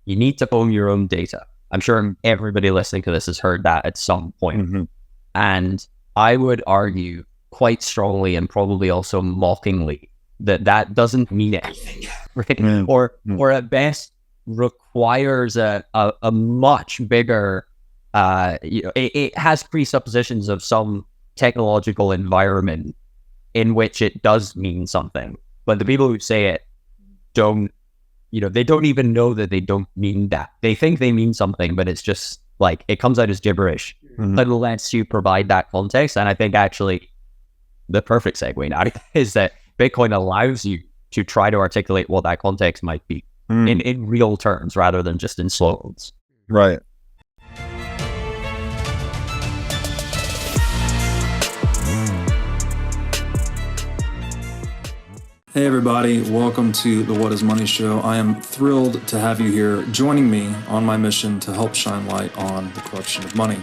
You need to own your own data. I'm sure everybody listening to this has heard that at some point. Mm-hmm. And I would argue quite strongly and probably also mockingly that doesn't mean anything, right? Mm-hmm. Or at best requires a much bigger, it has presuppositions of some technological environment in which it does mean something. But the people who say it don't, they don't even know that they don't mean that. They think they mean something, but it's just like, it comes out as gibberish unless you provide that context. And I think actually the perfect segue now is that Bitcoin allows you to try to articulate what that context might be in real terms rather than just in slogans. Right. Hey everybody, welcome to the What is Money Show. I am thrilled to have you here joining me on my mission to help shine light on the corruption of money.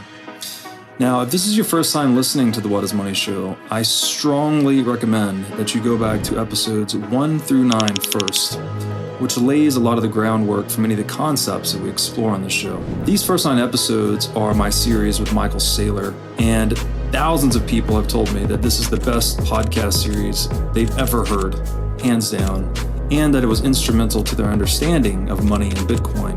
Now, if this is your first time listening to the What is Money Show, I strongly recommend that you go back to episodes 1 through 9 first, which lays a lot of the groundwork for many of the concepts that we explore on the show. These first 9 episodes are my series with Michael Saylor, and thousands of people have told me that this is the best podcast series they've ever heard, hands down, and that it was instrumental to their understanding of money and Bitcoin.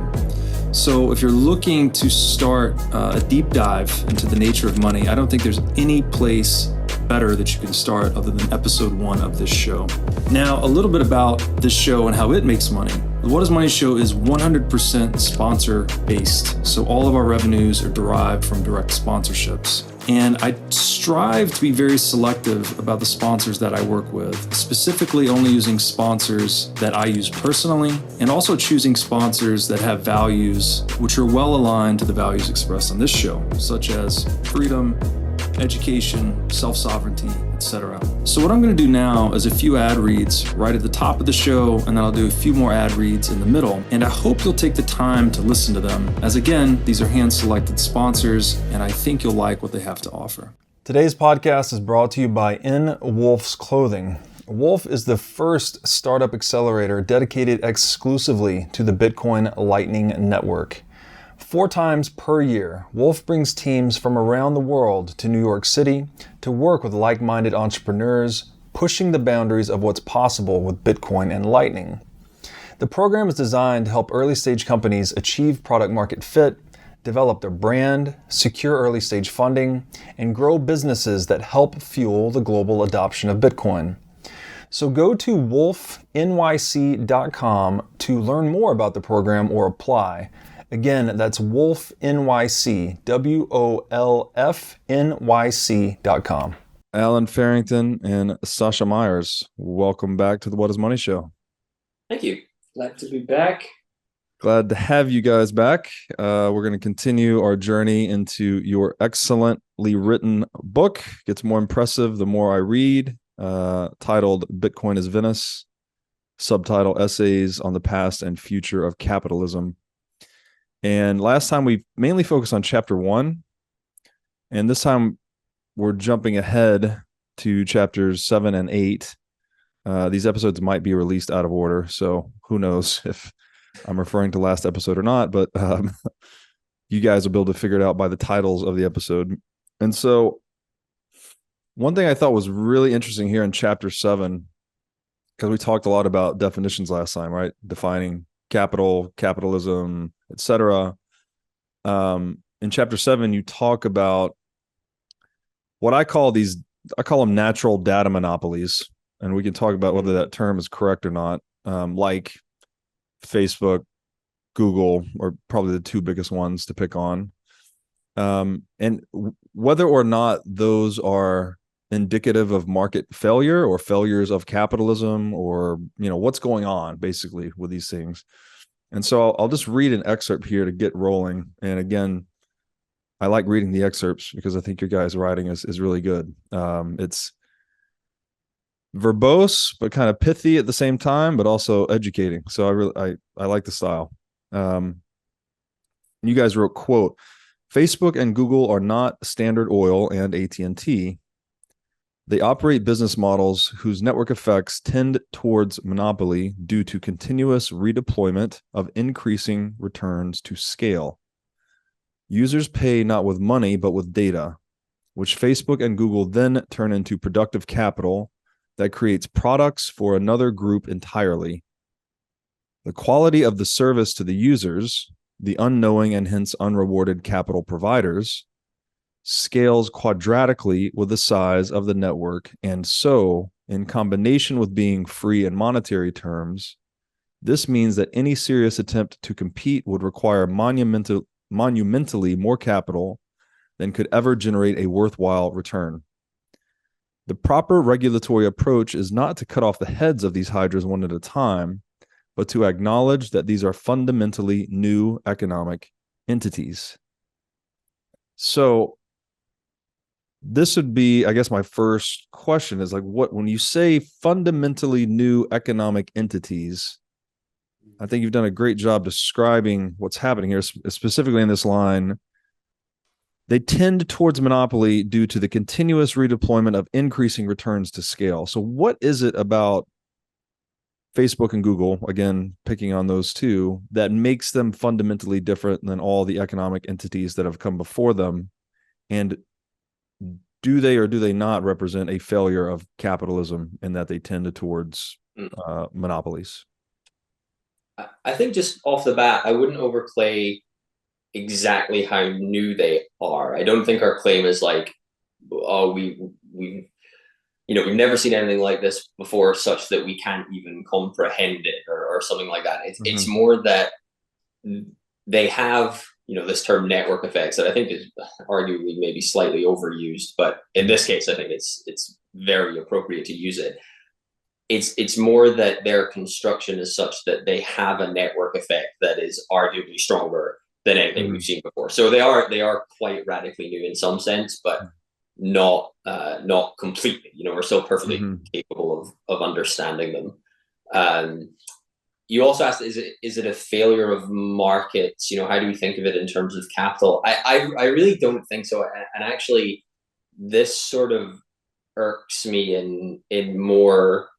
So if you're looking to start a deep dive into the nature of money, I don't think there's any place better that you can start other than episode 1 of this show. Now, a little bit about this show and how it makes money. The What is Money Show is 100% sponsor based. So all of our revenues are derived from direct sponsorships. And I strive to be very selective about the sponsors that I work with, specifically only using sponsors that I use personally, and also choosing sponsors that have values which are well aligned to the values expressed on this show, such as freedom, education, self-sovereignty, etc. So what I'm going to do now is a few ad reads right at the top of the show, and then I'll do a few more ad reads in the middle. And I hope you'll take the time to listen to them, as again, these are hand-selected sponsors, and I think you'll like what they have to offer. Today's podcast is brought to you by In Wolf's Clothing. Wolf is the first startup accelerator dedicated exclusively to the Bitcoin Lightning Network. 4 times per year, Wolf brings teams from around the world to New York City to work with like-minded entrepreneurs, pushing the boundaries of what's possible with Bitcoin and Lightning. The program is designed to help early-stage companies achieve product-market fit, develop their brand, secure early-stage funding, and grow businesses that help fuel the global adoption of Bitcoin. So go to wolfnyc.com to learn more about the program or apply. Again, that's Wolf NYC, WOLFNYC.com. Alan Farrington and Sacha Meyers, welcome back to the What is Money Show. Thank you. Glad to be back. Glad to have you guys back. We're going to continue our journey into your excellently written book. Gets more impressive the more I read, titled Bitcoin is Venice, subtitle Essays on the Past and Future of Capitalism. And last time we mainly focused on chapter 1, and this time we're jumping ahead to chapters 7 and 8. These episodes might be released out of order, so who knows if I'm referring to last episode or not, but you guys will be able to figure it out by the titles of the episode. And so one thing I thought was really interesting here in chapter 7, because we talked a lot about definitions last time, right? Defining capital, capitalism, etc. In chapter 7, you talk about what I call them natural data monopolies, and we can talk about whether that term is correct or not. Like Facebook, Google, are probably the 2 biggest ones to pick on, and whether or not those are indicative of market failure or failures of capitalism, or what's going on basically with these things. And so I'll just read an excerpt here to get rolling. And again, I like reading the excerpts because I think your guys' writing is really good. It's verbose, but kind of pithy at the same time, but also educating. So I like the style. You guys wrote, quote, Facebook and Google are not Standard Oil and AT&T. They operate business models whose network effects tend towards monopoly due to continuous redeployment of increasing returns to scale. Users pay not with money, but with data, which Facebook and Google then turn into productive capital that creates products for another group entirely. The quality of the service to the users, the unknowing and hence unrewarded capital providers, scales quadratically with the size of the network, and so, in combination with being free in monetary terms, this means that any serious attempt to compete would require monumentally more capital than could ever generate a worthwhile return. The proper regulatory approach is not to cut off the heads of these hydras one at a time, but to acknowledge that these are fundamentally new economic entities. So this would be, I guess, my first question is like, what, when you say fundamentally new economic entities, I think you've done a great job describing what's happening here, specifically in this line. They tend towards monopoly due to the continuous redeployment of increasing returns to scale. So what is it about Facebook and Google, again, picking on those two, that makes them fundamentally different than all the economic entities that have come before them? And do they or do they not represent a failure of capitalism in that they tend towards monopolies? I think just off the bat, I wouldn't overplay exactly how new they are. I don't think our claim is like, oh, we've never seen anything like this before, such that we can't even comprehend it, or something like that. It's more that they have, this term network effects that I think is arguably maybe slightly overused, but in this case, I think it's very appropriate to use it. It's more that their construction is such that they have a network effect that is arguably stronger than anything we've seen before. So they are quite radically new in some sense, but not completely. We're still perfectly capable of understanding them. You also asked, is it a failure of markets? How do we think of it in terms of capital? I really don't think so. And actually, this sort of irks me in more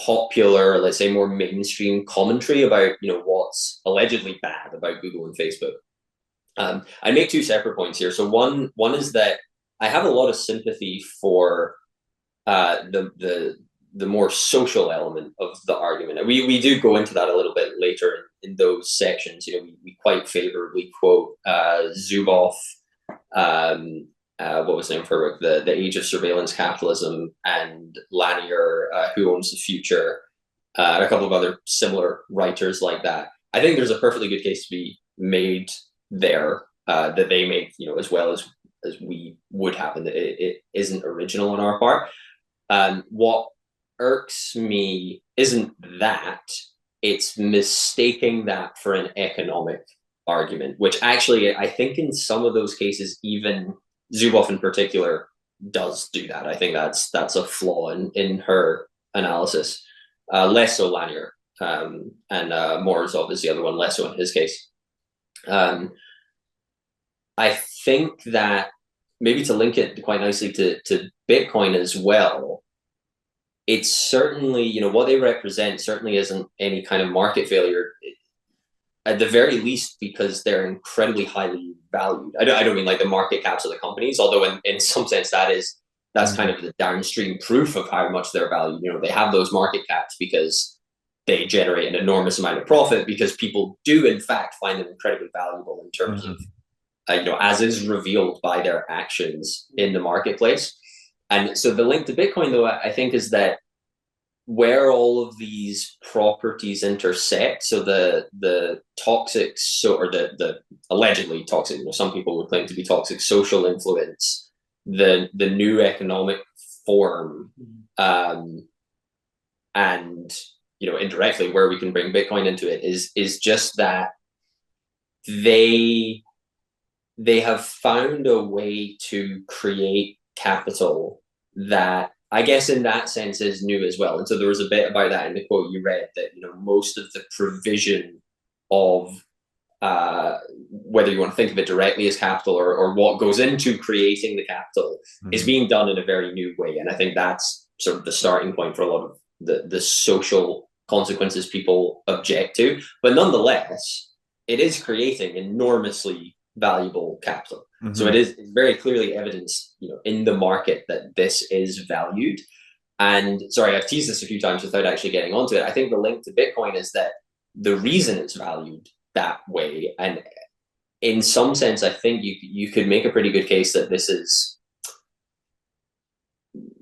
popular, let's say more mainstream commentary about what's allegedly bad about Google and Facebook. I make two separate points here. So one is that I have a lot of sympathy for the more social element of the argument. And we do go into that a little bit later in those sections. We quite favorably quote Zuboff, what was the name for the Age of Surveillance Capitalism, and Lanier, Who Owns the Future, and a couple of other similar writers like that. I think there's a perfectly good case to be made there, that they make, as well as we would have, and that it isn't original on our part. What irks me isn't that, it's mistaking that for an economic argument, which actually I think in some of those cases, even Zuboff in particular does do that. I think that's a flaw in her analysis. Less so Lanier, and Morozov is the other one, less so in his case. I think that maybe to link it quite nicely to Bitcoin as well, it's certainly, what they represent certainly isn't any kind of market failure, at the very least, because they're incredibly highly valued. I don't mean like the market caps of the companies, although in some sense that's kind of the downstream proof of how much they're valued. They have those market caps because they generate an enormous amount of profit, because people do in fact find them incredibly valuable in terms of, as is revealed by their actions in the marketplace. And so the link to Bitcoin, though, I think, is that where all of these properties intersect, so the toxic, or the allegedly toxic, some people would claim to be toxic social influence, the new economic form, and indirectly where we can bring Bitcoin into it is just that they have found a way to create capital that I guess in that sense is new as well. And so there was a bit about that in the quote you read, that most of the provision of whether you want to think of it directly as capital or what goes into creating the capital, is being done in a very new way. And I think that's sort of the starting point for a lot of the social consequences people object to. But nonetheless, it is creating enormously valuable capital. So it is very clearly evidenced, in the market that this is valued. And sorry, I've teased this a few times without actually getting onto it. I think the link to Bitcoin is that the reason it's valued that way, and in some sense, I think you could make a pretty good case that this is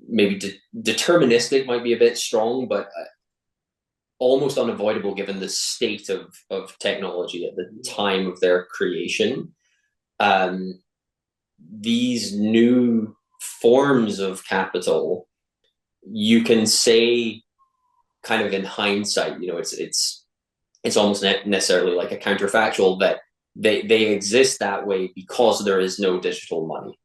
maybe deterministic, might be a bit strong, but almost unavoidable given the state of technology at the time of their creation. These new forms of capital, you can say, kind of in hindsight, it's almost necessarily like a counterfactual that they exist that way because there is no digital money.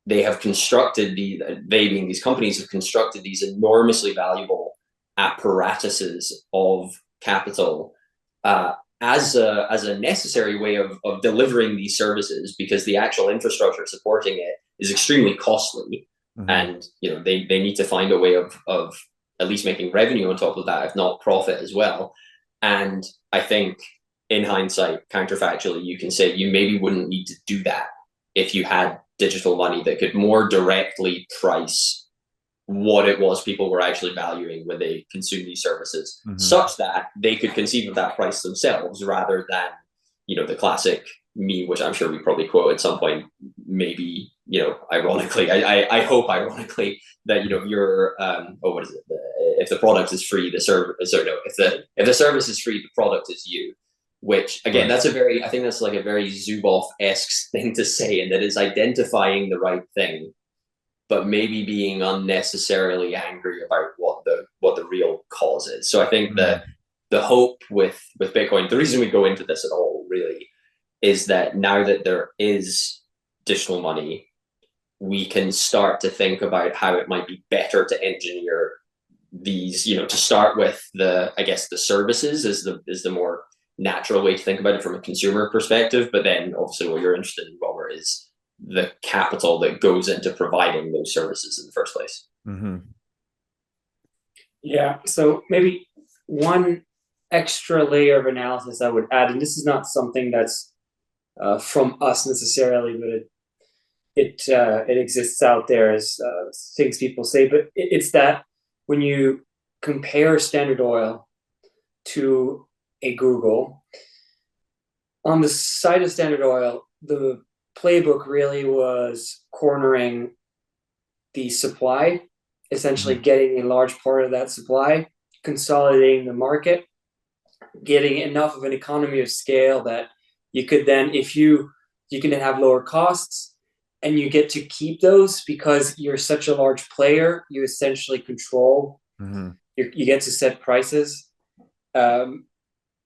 They have constructed they being these companies have constructed these enormously valuable apparatuses of capital as a necessary way of delivering these services, because the actual infrastructure supporting it is extremely costly. And they need to find a way of at least making revenue on top of that, if not profit as well. And I think in hindsight, counterfactually, you can say you maybe wouldn't need to do that if you had digital money that could more directly price what it was people were actually valuing when they consume these services, such that they could conceive of that price themselves, rather than, the classic meme, which I'm sure we probably quote at some point, maybe, ironically, I hope ironically, that, you're, what is it? If the product is free, the service, if the service is free, the product is you. Which, again, I think that's like a very Zuboff-esque thing to say, and that is identifying the right thing, but maybe being unnecessarily angry about what the real cause is. So I think that the hope with Bitcoin, the reason we go into this at all, really, is that now that there is digital money, we can start to think about how it might be better to engineer these, to start with the services is the more natural way to think about it from a consumer perspective. But then obviously what you're interested in, Robert, is the capital that goes into providing those services in the first place. Yeah. So maybe one extra layer of analysis I would add, and this is not something that's from us necessarily, but it exists out there as things people say, but it's that when you compare Standard Oil to a Google, on the side of Standard Oil, the playbook really was cornering the supply, essentially getting a large part of that supply, consolidating the market, getting enough of an economy of scale that you could then, you can then have lower costs, and you get to keep those because you're such a large player. You essentially control, you get to set prices.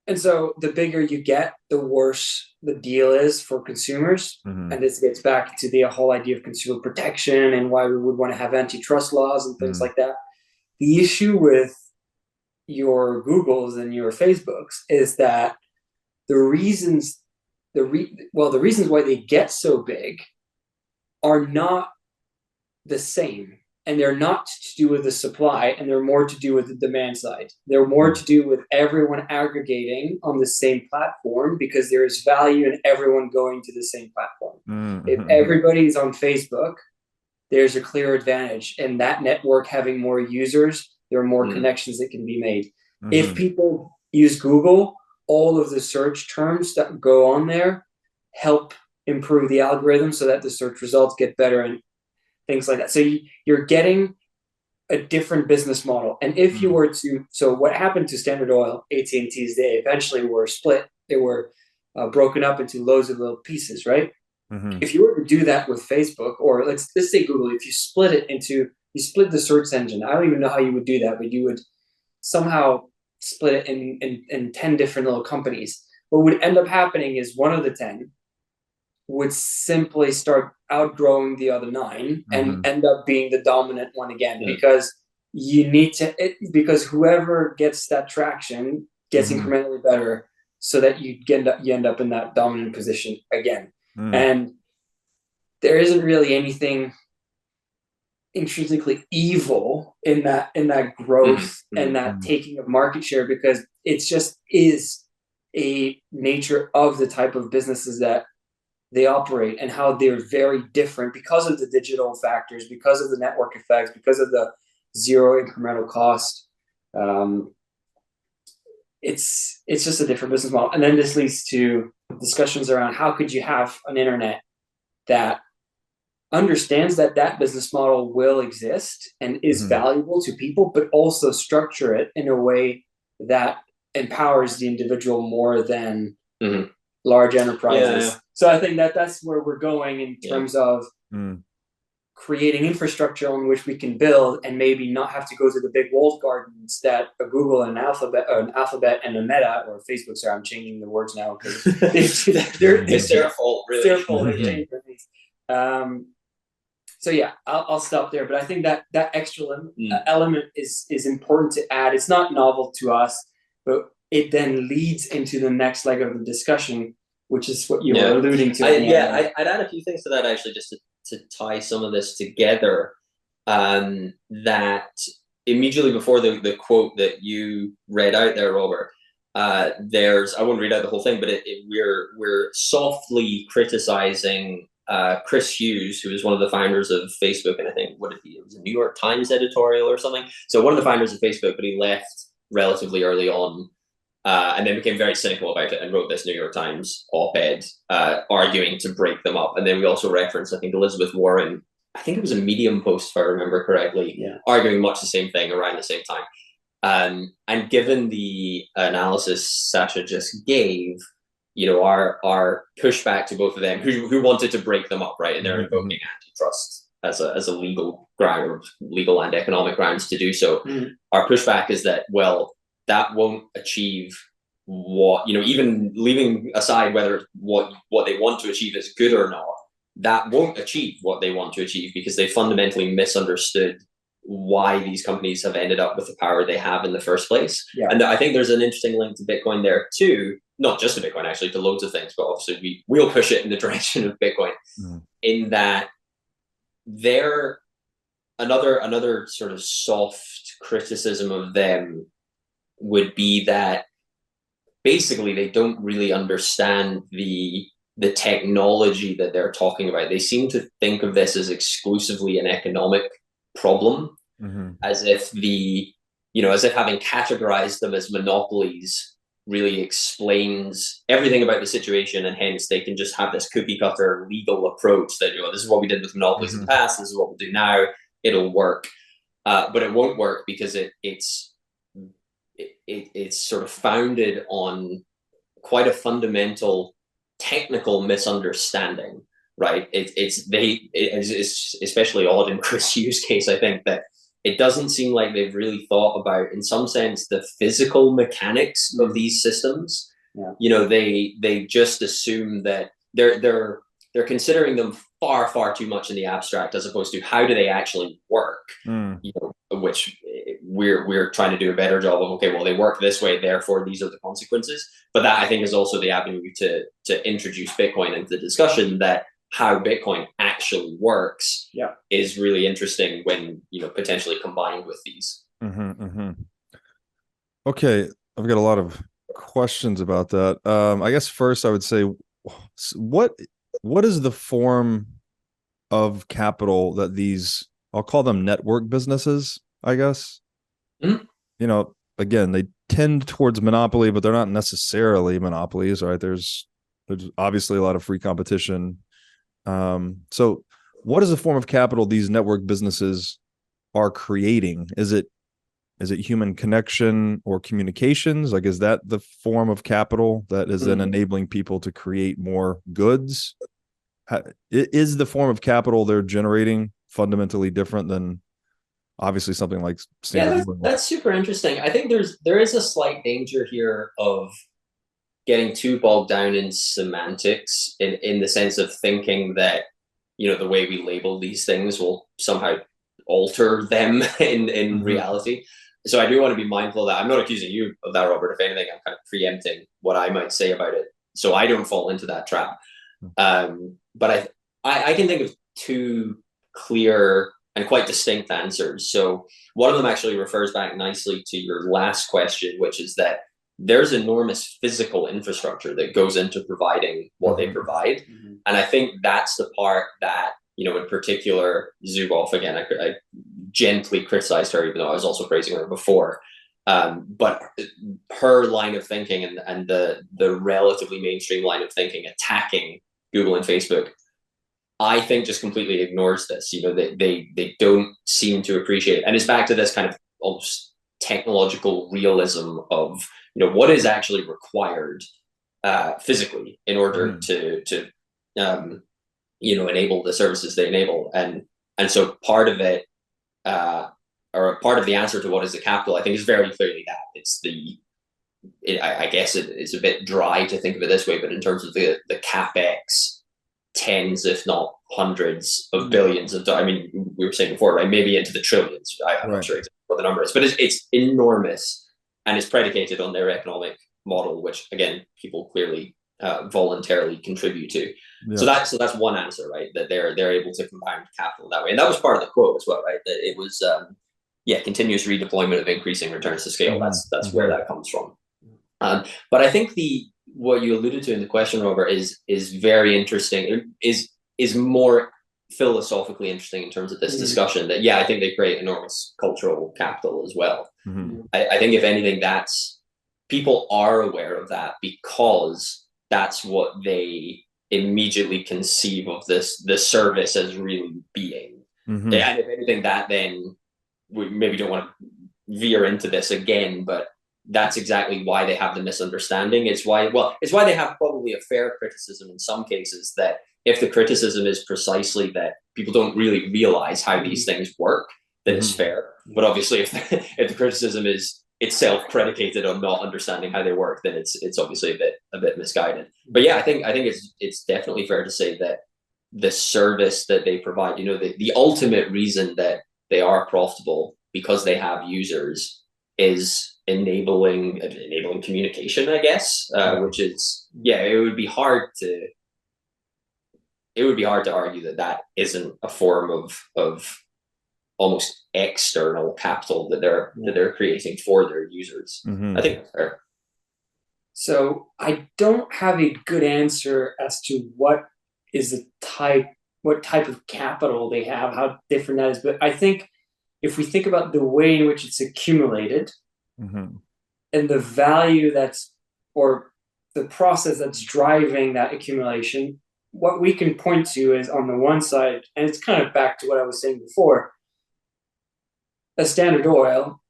And so the bigger you get, the worse the deal is for consumers. And this gets back to the whole idea of consumer protection and why we would want to have antitrust laws and things like that. The issue with your Googles and your Facebooks is that the reasons why they get so big are not the same. And they're not to do with the supply, and they're more to do with the demand side. They're more to do with everyone aggregating on the same platform, because there is value in everyone going to the same platform. If everybody's on Facebook, there's a clear advantage. And that network having more users, there are more connections that can be made. If people use Google, all of the search terms that go on there help improve the algorithm so that the search results get better and things like that. So you're getting a different business model. And if you were to, so what happened to Standard Oil, AT&T's, they eventually were split. They were broken up into loads of little pieces, right? If you were to do that with Facebook, or let's say Google, if you split the search engine, I don't even know how you would do that, but you would somehow split it in 10 different little companies. What would end up happening is one of the 10 would simply start outgrowing the other 9 and end up being the dominant one again, because you need to, because whoever gets that traction gets incrementally better, so that you end up in that dominant position again. And there isn't really anything intrinsically evil in that growth and that taking of market share, because it's just is a nature of the type of businesses that they operate and how they're very different because of the digital factors, because of the network effects, because of the zero incremental cost. It's just a different business model. And then this leads to discussions around how could you have an internet that understands that that business model will exist and is valuable to people, but also structure it in a way that empowers the individual more than large enterprises. So I think that that's where we're going in terms of creating infrastructure on which we can build, and maybe not have to go to the big walled gardens that a Google and an Alphabet and a Meta or Facebook. Sorry, I'm changing the words now because it's their fault, really. It's their fault. They changed things. So yeah, I'll stop there. But I think that extra element is important to add. It's not novel to us, but it then leads into the next leg of the discussion, which is what you were alluding to. I'd add a few things to that, actually, just to tie some of this together. That immediately before the quote that you read out there, Robert, I won't read out the whole thing, but we're softly criticizing Chris Hughes, who is one of the founders of Facebook, and I think it was a New York Times editorial or something. So one of the founders of Facebook, but he left relatively early on, and then became very cynical about it and wrote this New York Times op-ed arguing to break them up. And then we also referenced, I think, Elizabeth Warren, I think it was a Medium post, if I remember correctly, arguing much the same thing around the same time. And given the analysis Sacha just gave, our pushback to both of them, who wanted to break them up, right? And they're invoking antitrust as a legal ground, or legal and economic grounds to do so. Our pushback is that, well, that won't achieve what, even leaving aside whether what they want to achieve is good or not, that won't achieve what they want to achieve, because they fundamentally misunderstood why these companies have ended up with the power they have in the first place. And I think there's an interesting link to Bitcoin there too, not just to Bitcoin, actually, to loads of things, but obviously we'll push it in the direction of Bitcoin, in that they're another sort of soft criticism of them would be that basically they don't really understand the technology that they're talking about. They seem to think of this as exclusively an economic problem, as if having categorized them as monopolies really explains everything about the situation, and hence they can just have this cookie cutter legal approach that, this is what we did with monopolies in the past, this is what we'll do now, it'll work. But it won't work because it's sort of founded on quite a fundamental technical misunderstanding, right? It's especially odd in Chris Hughes' case, I think, that it doesn't seem like they've really thought about, in some sense, the physical mechanics of these systems. They just assume that they're considering them far too much in the abstract, as opposed to how do they actually work, which we're trying to do a better job of. Okay, well, they work this way, therefore these are the consequences. But that, I think, is also the avenue to introduce Bitcoin into the discussion, that how Bitcoin actually works is really interesting when potentially combined with these. Okay, I've got a lot of questions about that. I guess first I would say, what is the form of capital that these, I'll call them network businesses, I guess? Again, they tend towards monopoly, but they're not necessarily monopolies, right? There's obviously a lot of free competition. So what is the form of capital these network businesses are creating? Is it human connection or communications? Like, is that the form of capital that is then enabling people to create more goods? Is the form of capital they're generating fundamentally different than obviously something like standard? That's super interesting. I think there is a slight danger here of getting too bogged down in semantics, in the sense of thinking that the way we label these things will somehow alter them in reality. so I do want to be mindful of that. I'm not accusing you of that, Robert. If anything, I'm kind of preempting what I might say about it, so I don't fall into that trap. But I can think of two clear and quite distinct answers. So one of them actually refers back nicely to your last question, which is that there's enormous physical infrastructure that goes into providing what they provide. And I think that's the part that, in particular, Zuboff, again, I gently criticized her, even though I was also praising her before. But her line of thinking and the relatively mainstream line of thinking attacking Google and Facebook, I think just completely ignores this. They don't seem to appreciate, and it's back to this kind of almost technological realism of what is actually required physically in order to enable the services they enable, and so part of it, or part of the answer to what is the capital, I think, is very clearly that it's I guess it's a bit dry to think of it this way, but in terms of the capex, tens, if not hundreds of billions of dollars. I mean, we were saying before, right? Maybe into the trillions. I'm not sure exactly what the number is, but it's enormous, and it's predicated on their economic model, which again, people clearly voluntarily contribute to. Yeah. So that's one answer, right? That they're able to compound capital that way, and that was part of the quote as well, right? That it was continuous redeployment of increasing returns to scale. That's where that comes from. But I think what you alluded to in the question, Robert, is very interesting. Is more philosophically interesting in terms of this discussion. That I think they create enormous cultural capital as well. I think if anything, people are aware of that because that's what they immediately conceive of the service as really being. And if anything, that then we maybe don't want to veer into this again, but that's exactly why they have the misunderstanding. It's why they have probably a fair criticism in some cases, that if the criticism is precisely that people don't really realize how these things work, then it's fair. But obviously if the criticism is itself predicated on not understanding how they work, then it's obviously a bit misguided. But I think it's definitely fair to say that the service that they provide, the ultimate reason that they are profitable, because they have users, is enabling communication, I guess, which is it would be hard to argue that isn't a form of almost external capital that they're creating for their users. I think that's fair. So I don't have a good answer as to what type of capital they have, how different that is. But I think if we think about the way in which it's accumulated, and the value or the process that's driving that accumulation, what we can point to is, on the one side, and it's kind of back to what I was saying before, a Standard Oil,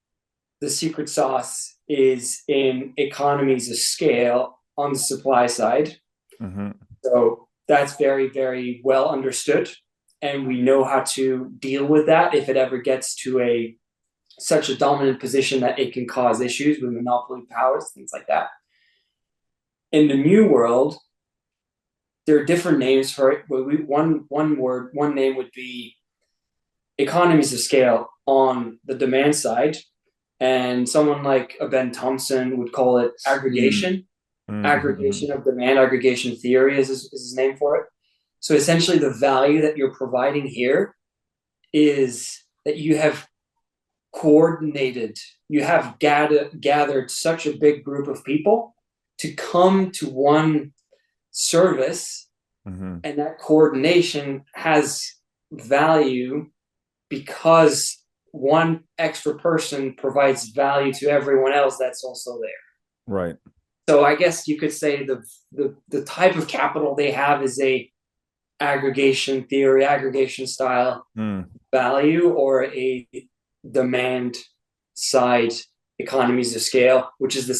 the secret sauce is in economies of scale on the supply side. So that's very, very well understood, and we know how to deal with that if it ever gets to such a dominant position that it can cause issues with monopoly powers, things like that. In the new world, there are different names for it. One name would be economies of scale on the demand side, and someone like Ben Thompson would call it aggregation. Aggregation of demand, aggregation theory is his name for it. So essentially, the value that you're providing here is that you have coordinated, you have gathered such a big group of people to come to one service, and that coordination has value because one extra person provides value to everyone else that's also there. Right. So I guess you could say the type of capital they have is a aggregation theory, aggregation style value, or a demand side economies of scale, which is a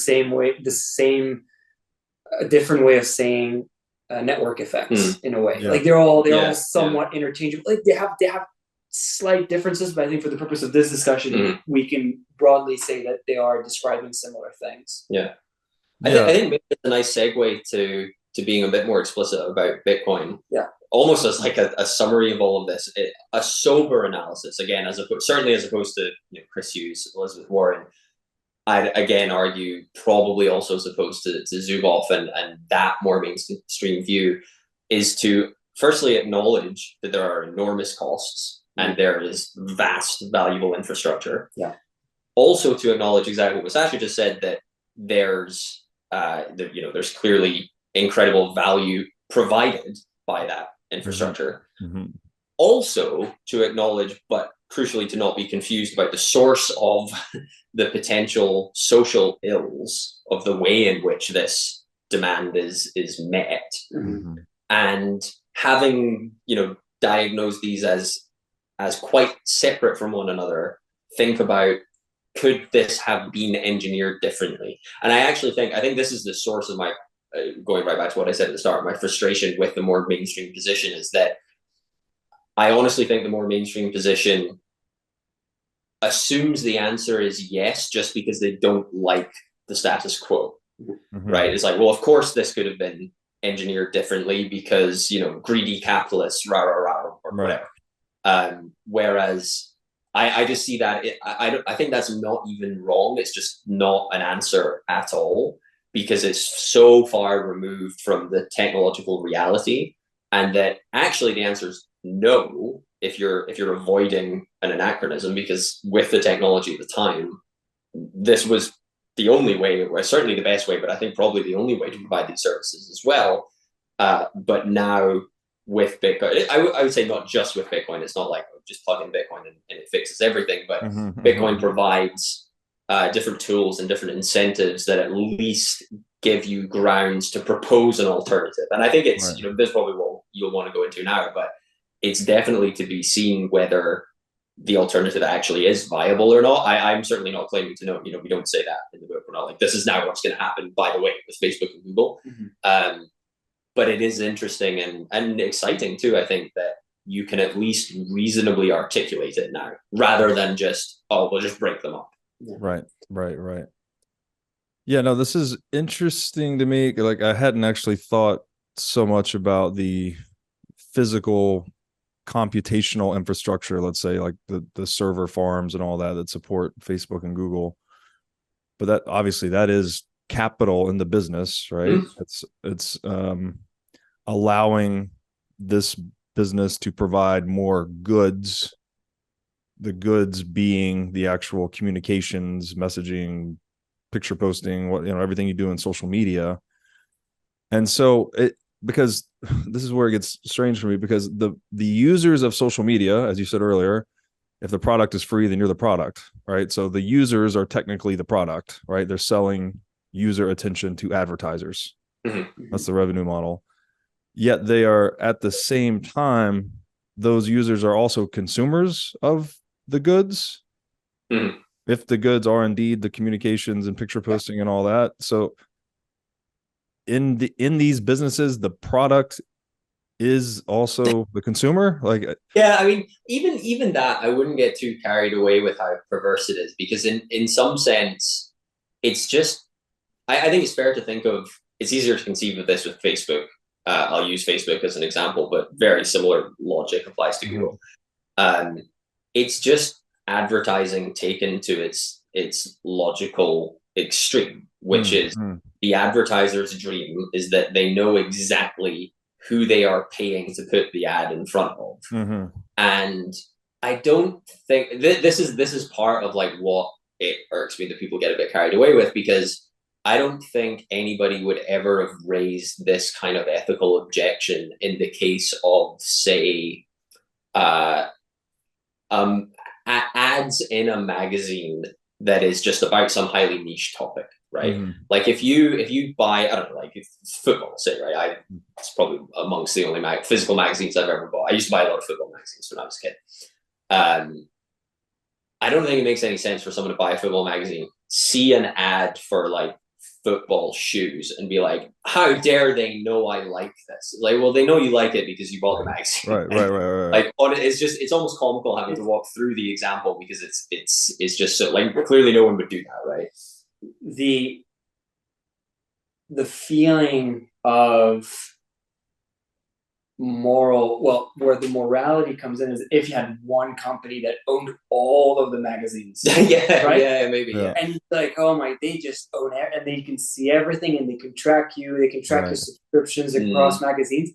different way of saying network effects in a way. Like they're all somewhat interchangeable. Like they have slight differences, but I think for the purpose of this discussion, we can broadly say that they are describing similar things. I think maybe it's a nice segue to to being a bit more explicit about Bitcoin, Yeah. almost as like a summary of all of this, a sober analysis, again, certainly as opposed to Chris Hughes, Elizabeth Warren, I'd again argue probably also as opposed to Zuboff and that more mainstream view, is to firstly acknowledge that there are enormous costs and there is vast valuable infrastructure. Yeah. Also to acknowledge exactly what Sacha just said, that there's there's clearly incredible value provided by that infrastructure. Mm-hmm. Also to acknowledge, but crucially to not be confused about the source of the potential social ills of the way in which this demand is met. Mm-hmm. And having diagnosed these as quite separate from one another, think about, could this have been engineered differently? And I think this is the source of my going right back to what I said at the start, my frustration with the more mainstream position is that I honestly think the more mainstream position assumes the answer is yes, just because they don't like the status quo, right? It's like, well, of course this could have been engineered differently because, greedy capitalists, or whatever. Whereas I just see that, I think that's not even wrong. It's just not an answer at all, because it's so far removed from the technological reality, and that actually the answer is no if you're avoiding an anachronism, because with the technology at the time, this was the only way, or certainly the best way, but I think probably the only way to provide these services as well. But now with Bitcoin, I would say not just with Bitcoin, it's not like just plug in Bitcoin and it fixes everything, but Bitcoin provides different tools and different incentives that at least give you grounds to propose an alternative. And I think it's, this is probably what you'll want to go into now, but it's definitely to be seen whether the alternative actually is viable or not. I'm certainly not claiming to know, we don't say that in the book. We're not like, this is now what's going to happen, by the way, with Facebook and Google. But it is interesting and exciting too, I think, that you can at least reasonably articulate it now, rather than just, we'll just break them up. Right. Yeah, no, this is interesting to me. Like, I hadn't actually thought so much about the physical computational infrastructure, let's say, like the server farms and all that support Facebook and Google. But that obviously that is capital in the business, right? It's allowing this business to provide more goods, the goods being the actual communications, messaging, picture posting, everything you do in social media. And so because this is where it gets strange for me, because the users of social media, as you said earlier, if the product is free, then you're the product, right? So the users are technically the product, right? They're selling user attention to advertisers. That's the revenue model. Yet they are, at the same time, those users are also consumers of the goods. If the goods are indeed the communications and picture posting and all that. So in these businesses, the product is also the consumer. Like, yeah, I mean, even that, I wouldn't get too carried away with how perverse it is, because in some sense, it's just, I think it's fair to think of, it's easier to conceive of this with Facebook. I'll use Facebook as an example, but very similar logic applies to Google. It's just advertising taken to its logical extreme, which is the advertiser's dream is that they know exactly who they are paying to put the ad in front of. And I don't think this is part of like what it irks me that people get a bit carried away with, because I don't think anybody would ever have raised this kind of ethical objection in the case of, say, ads in a magazine that is just about some highly niche topic, right? Like if you buy, I don't know, like football, say, right? It's probably amongst the only physical magazines I've ever bought. I used to buy a lot of football magazines when I was a kid. I don't think it makes any sense for someone to buy a football magazine, see an ad for like football shoes, and be like, how dare they know I like this? Like, well, they know you like it because you bought the magazine. Right. Like, it's almost comical having to walk through the example, because it's just so, like, clearly no one would do that, right? The feeling of where the morality comes in is if you had one company that owned all of the magazines. Yeah, right? yeah, maybe. Yeah. Yeah. And it's like, oh my, they just own it, and they can see everything, and they can track you. They can track your subscriptions across magazines,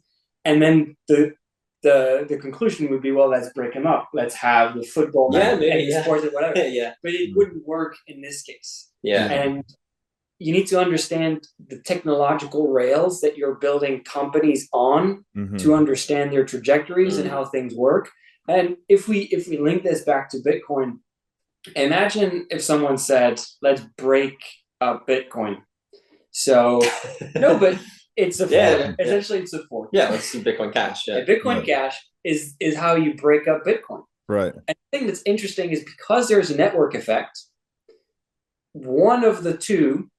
and then the conclusion would be, well, let's break them up. Let's have the football, maybe, sports, or whatever. Yeah. But it wouldn't work in this case. Yeah. And you need to understand the technological rails that you're building companies on to understand their trajectories and how things work. And if we link this back to Bitcoin, imagine if someone said, let's break up Bitcoin. So no, but it's a fork. Essentially it's a fork. Yeah, it's Bitcoin Cash. Yeah. And Bitcoin Cash is how you break up Bitcoin. Right. And the thing that's interesting is because there's a network effect, one of the two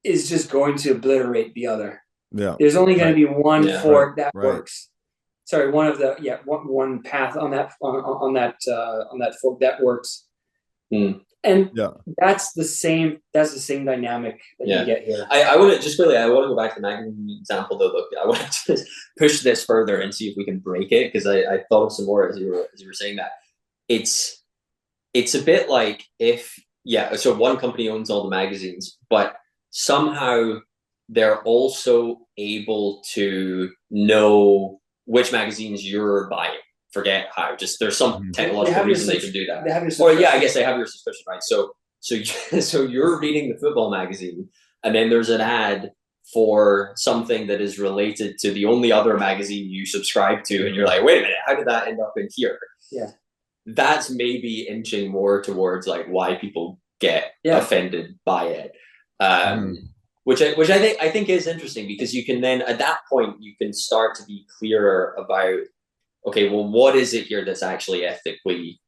is just going to obliterate the other. Yeah. There's only going to be one fork that Right. works. Sorry, one of the one path on that fork that works. And that's the same dynamic that you get here. I want to just quickly. I want to go back to the magazine example though. Look, I want to just push this further and see if we can break it, because I thought of some more as you were saying that. It's a bit like so one company owns all the magazines, but somehow they're also able to know which magazines you're buying. Forget how. Just there's some technological reason they can do that. I guess they have your subscription, right? So you're reading the football magazine, and then there's an ad for something that is related to the only other magazine you subscribe to, and you're like, wait a minute, how did that end up in here? Yeah, that's maybe inching more towards like why people get offended by it. Which I think is interesting, because you can then at that point you can start to be clearer about, okay, well, what is it here that's actually ethically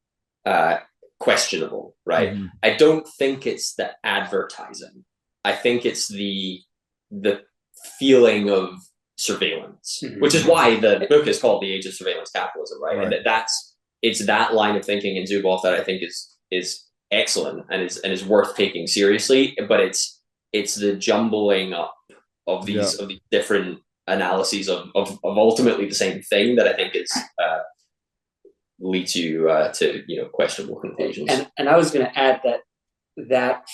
questionable, right? I don't think it's the advertising. I think it's the feeling of surveillance, which is why the book is called The Age of Surveillance Capitalism, right? And it's that line of thinking in Zuboff that I think is excellent and is worth taking seriously. But it's the jumbling up of these different analyses of ultimately the same thing that I think is leads you to questionable conclusions. And I was going to add that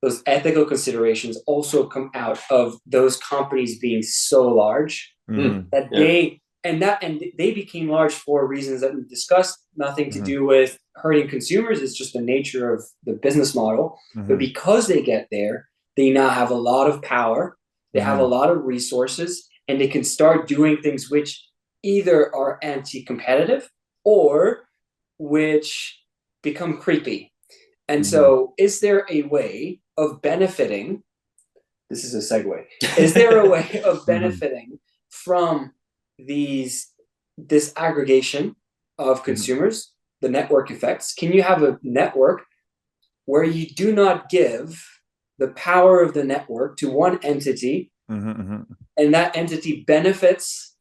those ethical considerations also come out of those companies being so large that they became large for reasons that we've discussed, nothing to do with hurting consumers. It's just the nature of the business model. But because they get there, they now have a lot of power, they have a lot of resources, and they can start doing things which either are anti-competitive or which become creepy. And so is there a way of benefiting? This is a segue. Is there a way of benefiting from this aggregation of consumers, the network effects? Can you have a network where you do not give the power of the network to one entity, and that entity benefits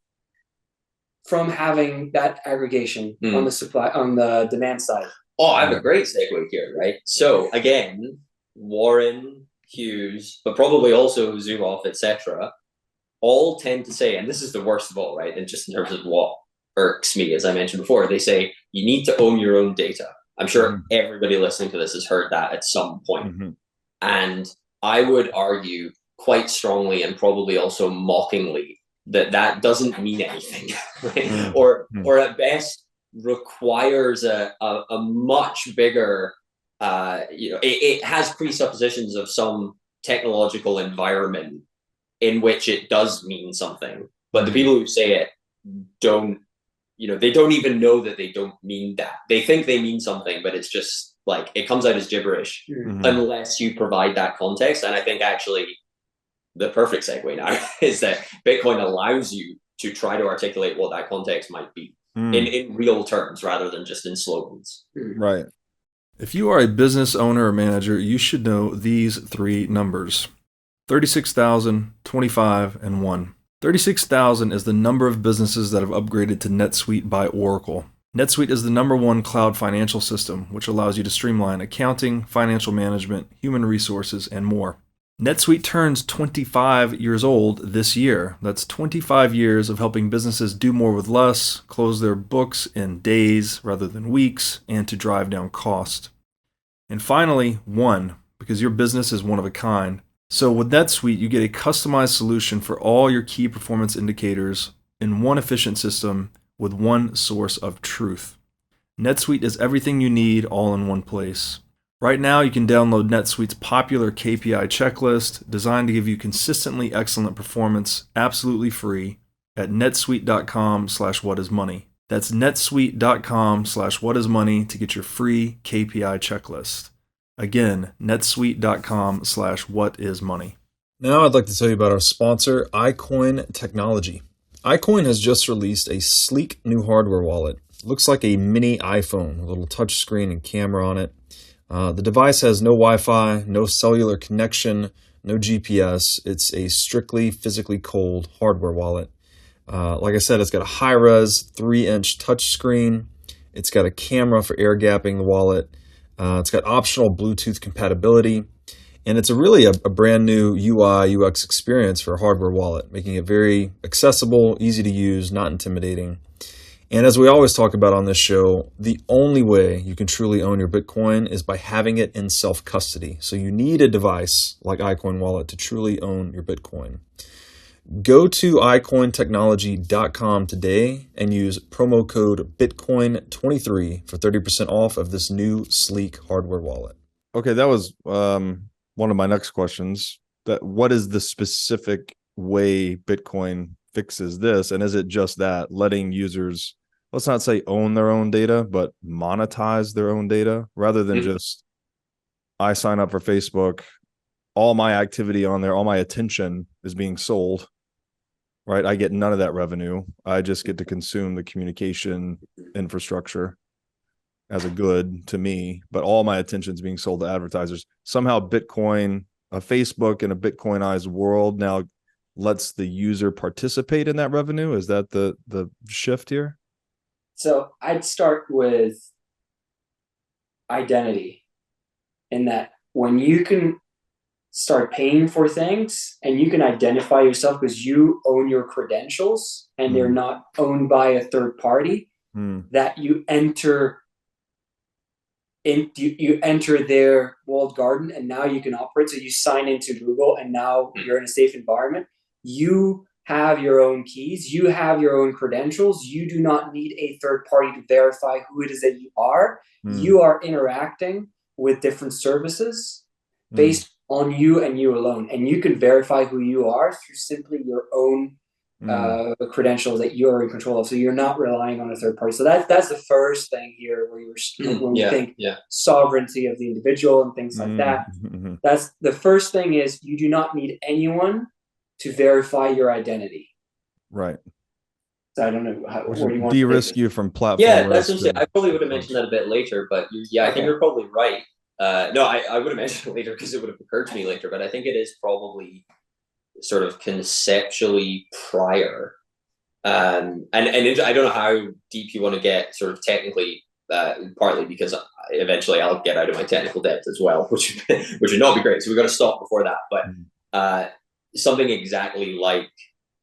from having that aggregation on the demand side? Oh, I have a great segue here, right? So again, Warren, Hughes, but probably also Zuboff, etc., all tend to say, and this is the worst of all, right? And just in terms of what irks me, as I mentioned before, they say you need to own your own data. I'm sure everybody listening to this has heard that at some point. And I would argue quite strongly and probably also mockingly that doesn't mean anything, right? Or at best requires a much bigger, it has presuppositions of some technological environment in which it does mean something. But the people who say it don't, they don't even know that they don't mean that. They think they mean something, but it's just like, it comes out as gibberish unless you provide that context. And I think actually the perfect segue now is that Bitcoin allows you to try to articulate what that context might be in real terms rather than just in slogans. Right. If you are a business owner or manager, you should know these three numbers: 36,000, 25, and 1. 36,000 is the number of businesses that have upgraded to NetSuite by Oracle. NetSuite is the #1 cloud financial system, which allows you to streamline accounting, financial management, human resources, and more. NetSuite turns 25 years old this year. That's 25 years of helping businesses do more with less, close their books in days rather than weeks, and to drive down cost. And finally, one, because your business is one of a kind. So with NetSuite, you get a customized solution for all your key performance indicators in one efficient system with one source of truth. NetSuite is everything you need all in one place. Right now, you can download NetSuite's popular KPI checklist designed to give you consistently excellent performance absolutely free at netsuite.com/whatismoney. That's netsuite.com/whatismoney to get your free KPI checklist. Again, netsuite.com/whatismoney. Now I'd like to tell you about our sponsor, iCoin Technology. iCoin has just released a sleek new hardware wallet. It looks like a mini iPhone, a little touch screen and camera on it. The device has no Wi-Fi, no cellular connection, no GPS. It's a strictly physically cold hardware wallet. Like I said, it's got a high-res 3-inch touchscreen. It's got a camera for air gapping the wallet. It's got optional Bluetooth compatibility. And it's really a brand new UI, UX experience for a hardware wallet, making it very accessible, easy to use, not intimidating. And as we always talk about on this show, the only way you can truly own your Bitcoin is by having it in self-custody. So you need a device like iCoin Wallet to truly own your Bitcoin. Go to iCointechnology.com today and use promo code Bitcoin23 for 30% off of this new sleek hardware wallet. Okay, that was one of my next questions. What is the specific way Bitcoin fixes this? And is it just that, letting users, let's not say own their own data, but monetize their own data rather than just, I sign up for Facebook, all my activity on there, all my attention is being sold, right? I get none of that revenue. I just get to consume the communication infrastructure as a good to me, but all my attention is being sold to advertisers. Somehow Bitcoin, a Facebook in a Bitcoinized world now lets the user participate in that revenue. Is that the shift here? So I'd start with identity, in that when you can start paying for things and you can identify yourself because you own your credentials and they're not owned by a third party, that you enter you enter their walled garden and now you can operate. So you sign into Google and now you're in a safe environment. You have your own keys, you have your own credentials. You do not need a third party to verify who it is that you are. You are interacting with different services based on you and you alone. And you can verify who you are through simply your own credentials that you are in control of. So you're not relying on a third party. So that's the first thing here where when we think sovereignty of the individual and things like that. That's the first thing, is you do not need anyone to verify your identity. Right. So I don't know what do you want de-risk you from platform. Yeah, that's interesting. I probably would have mentioned that a bit later, but I think you're probably right. No, I would have mentioned it later because it would have occurred to me later, but I think it is probably sort of conceptually prior. And I don't know how deep you want to get sort of technically, partly because eventually I'll get out of my technical depth as well, which would not be great. So we've got to stop before that. But something exactly like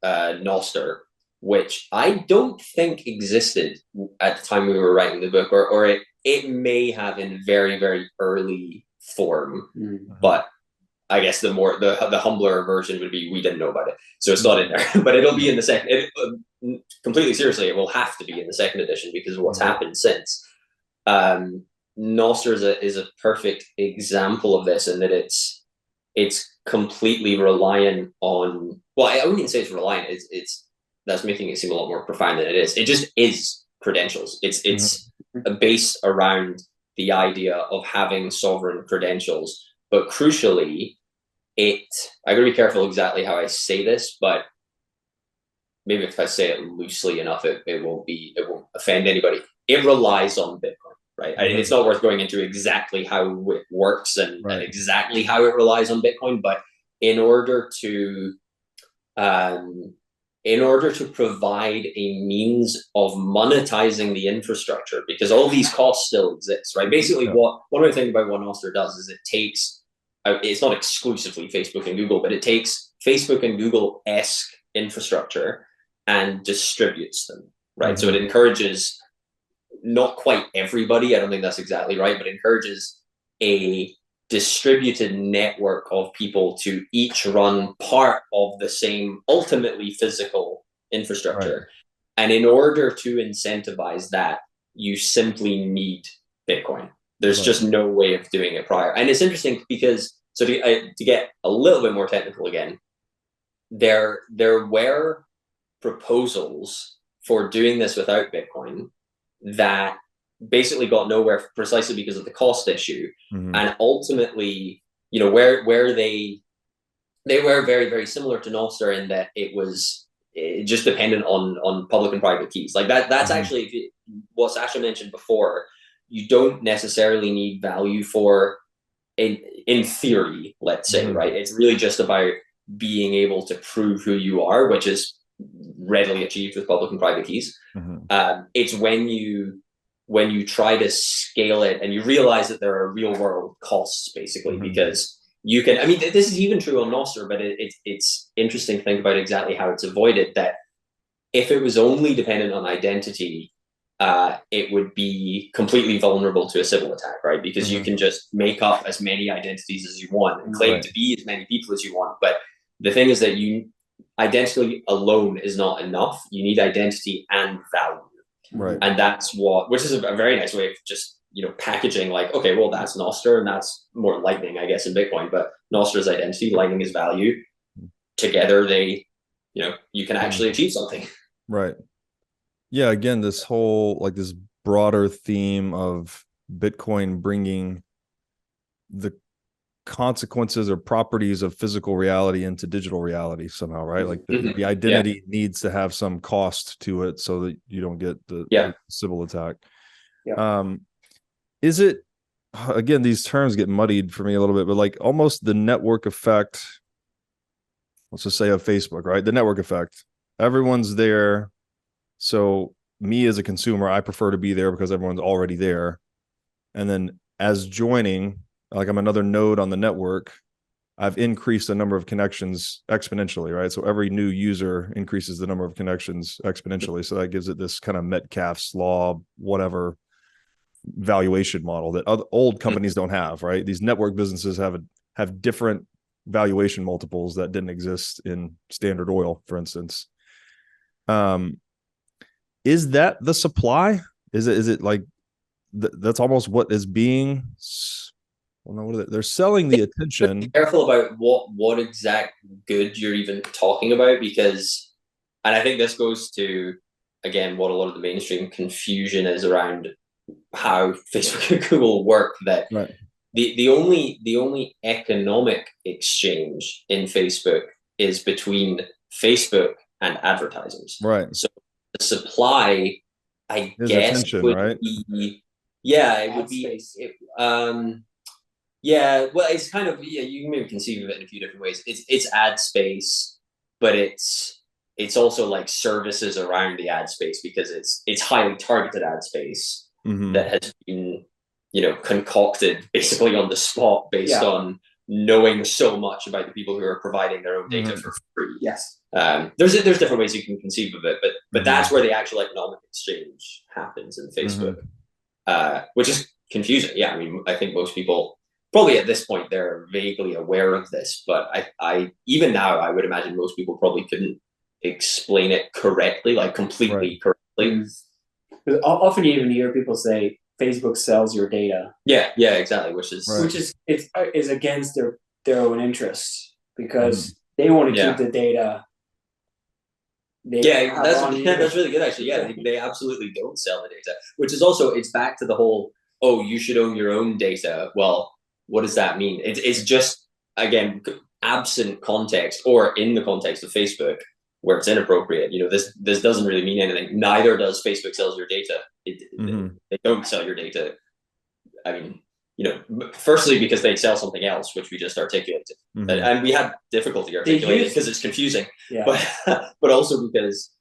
Nostr, which I don't think existed at the time we were writing the book, or it may have in very, very early form, but I guess the humbler version would be we didn't know about it, so it's not in there. But it'll be in the second. Completely seriously, it will have to be in the second edition because of what's happened since. Nostr is a perfect example of this, in that it's completely reliant on. Well, I wouldn't even say it's reliant. It's that's making it seem a lot more profound than it is. It just is credentials. It's based around the idea of having sovereign credentials, but crucially, I gotta be careful exactly how I say this, but maybe if I say it loosely enough, it won't offend anybody. It relies on Bitcoin, right? It's not worth going into exactly how it works and exactly how it relies on Bitcoin, but in order to provide a means of monetizing the infrastructure, because all these costs still exist, right? Basically, one of the things about what Nostr does is it takes it's not exclusively Facebook and Google, but it takes Facebook and Google-esque infrastructure and distributes them, right? So it encourages not quite everybody, I don't think that's exactly right, but encourages a distributed network of people to each run part of the same ultimately physical infrastructure. Right. And in order to incentivize that, you simply need Bitcoin. There's just no way of doing it prior. And it's interesting because, so to get a little bit more technical again, there were proposals for doing this without Bitcoin that basically got nowhere precisely because of the cost issue. And ultimately, you know, where they were very, very similar to Nostr in that it was just dependent on public and private keys. Like that's actually what Sacha mentioned before. You don't necessarily need value for, in theory, let's say, right? It's really just about being able to prove who you are, which is readily achieved with public and private keys. It's when you try to scale it and you realize that there are real world costs, basically, because you can, I mean, this is even true on Nostr, but it's interesting to think about exactly how it's avoided. That if it was only dependent on identity, it would be completely vulnerable to a Sybil attack, right? Because you can just make up as many identities as you want and claim to be as many people as you want. But the thing is that identity alone is not enough. You need identity and value. Right. And that's which is a very nice way of just, you know, packaging like, okay, well, that's Nostr and that's more Lightning, I guess, in Bitcoin, but Nostr is identity, Lightning is value. Together, they, you know, you can actually achieve something. Right. Yeah. Again, this whole, like this broader theme of Bitcoin bringing the consequences or properties of physical reality into digital reality somehow, right? Like the identity needs to have some cost to it so that you don't get the Sybil attack. Is it, again, these terms get muddied for me a little bit, but like almost the network effect, let's just say of Facebook, right? The network effect, everyone's there. So me as a consumer, I prefer to be there because everyone's already there. And then as joining, like I'm another node on the network, I've increased the number of connections exponentially, right? So every new user increases the number of connections exponentially. So that gives it this kind of Metcalfe's law, whatever valuation model that old companies don't have, right? These network businesses have different valuation multiples that didn't exist in Standard Oil, for instance. Is that the supply? Is it like that's almost what is being? Well, no, they're selling the attention. Be careful about what exact good you're even talking about, because, and I think this goes to, again, what a lot of the mainstream confusion is around how Facebook and Google work. That the only economic exchange in Facebook is between Facebook and advertisers. Right. So the supply, I guess, attention, would right? be, it would be. Yeah, well, it's kind of, you can maybe conceive of it in a few different ways. It's ad space, but it's also like services around the ad space, because it's highly targeted ad space that has been, you know, concocted basically on the spot based on knowing so much about the people who are providing their own data for free. Yes. There's different ways you can conceive of it, but that's where the actual economic exchange happens in Facebook, which is confusing. Yeah, I mean, I think most people probably at this point they're vaguely aware of this, but I even now I would imagine most people probably couldn't explain it correctly, like completely correctly. Often you even hear people say Facebook sells your data. Yeah, exactly. Which is against their own interests, because they want to keep the data. That's really good, actually. Yeah, they absolutely don't sell the data, which is also, it's back to the whole, oh, you should own your own data. Well, what does that mean? It's just, again, absent context, or in the context of Facebook where it's inappropriate. You know, this doesn't really mean anything. Neither does Facebook sells your data. They don't sell your data. I mean, you know, firstly because they sell something else, which we just articulated, and we had difficulty articulating because it's confusing. But also because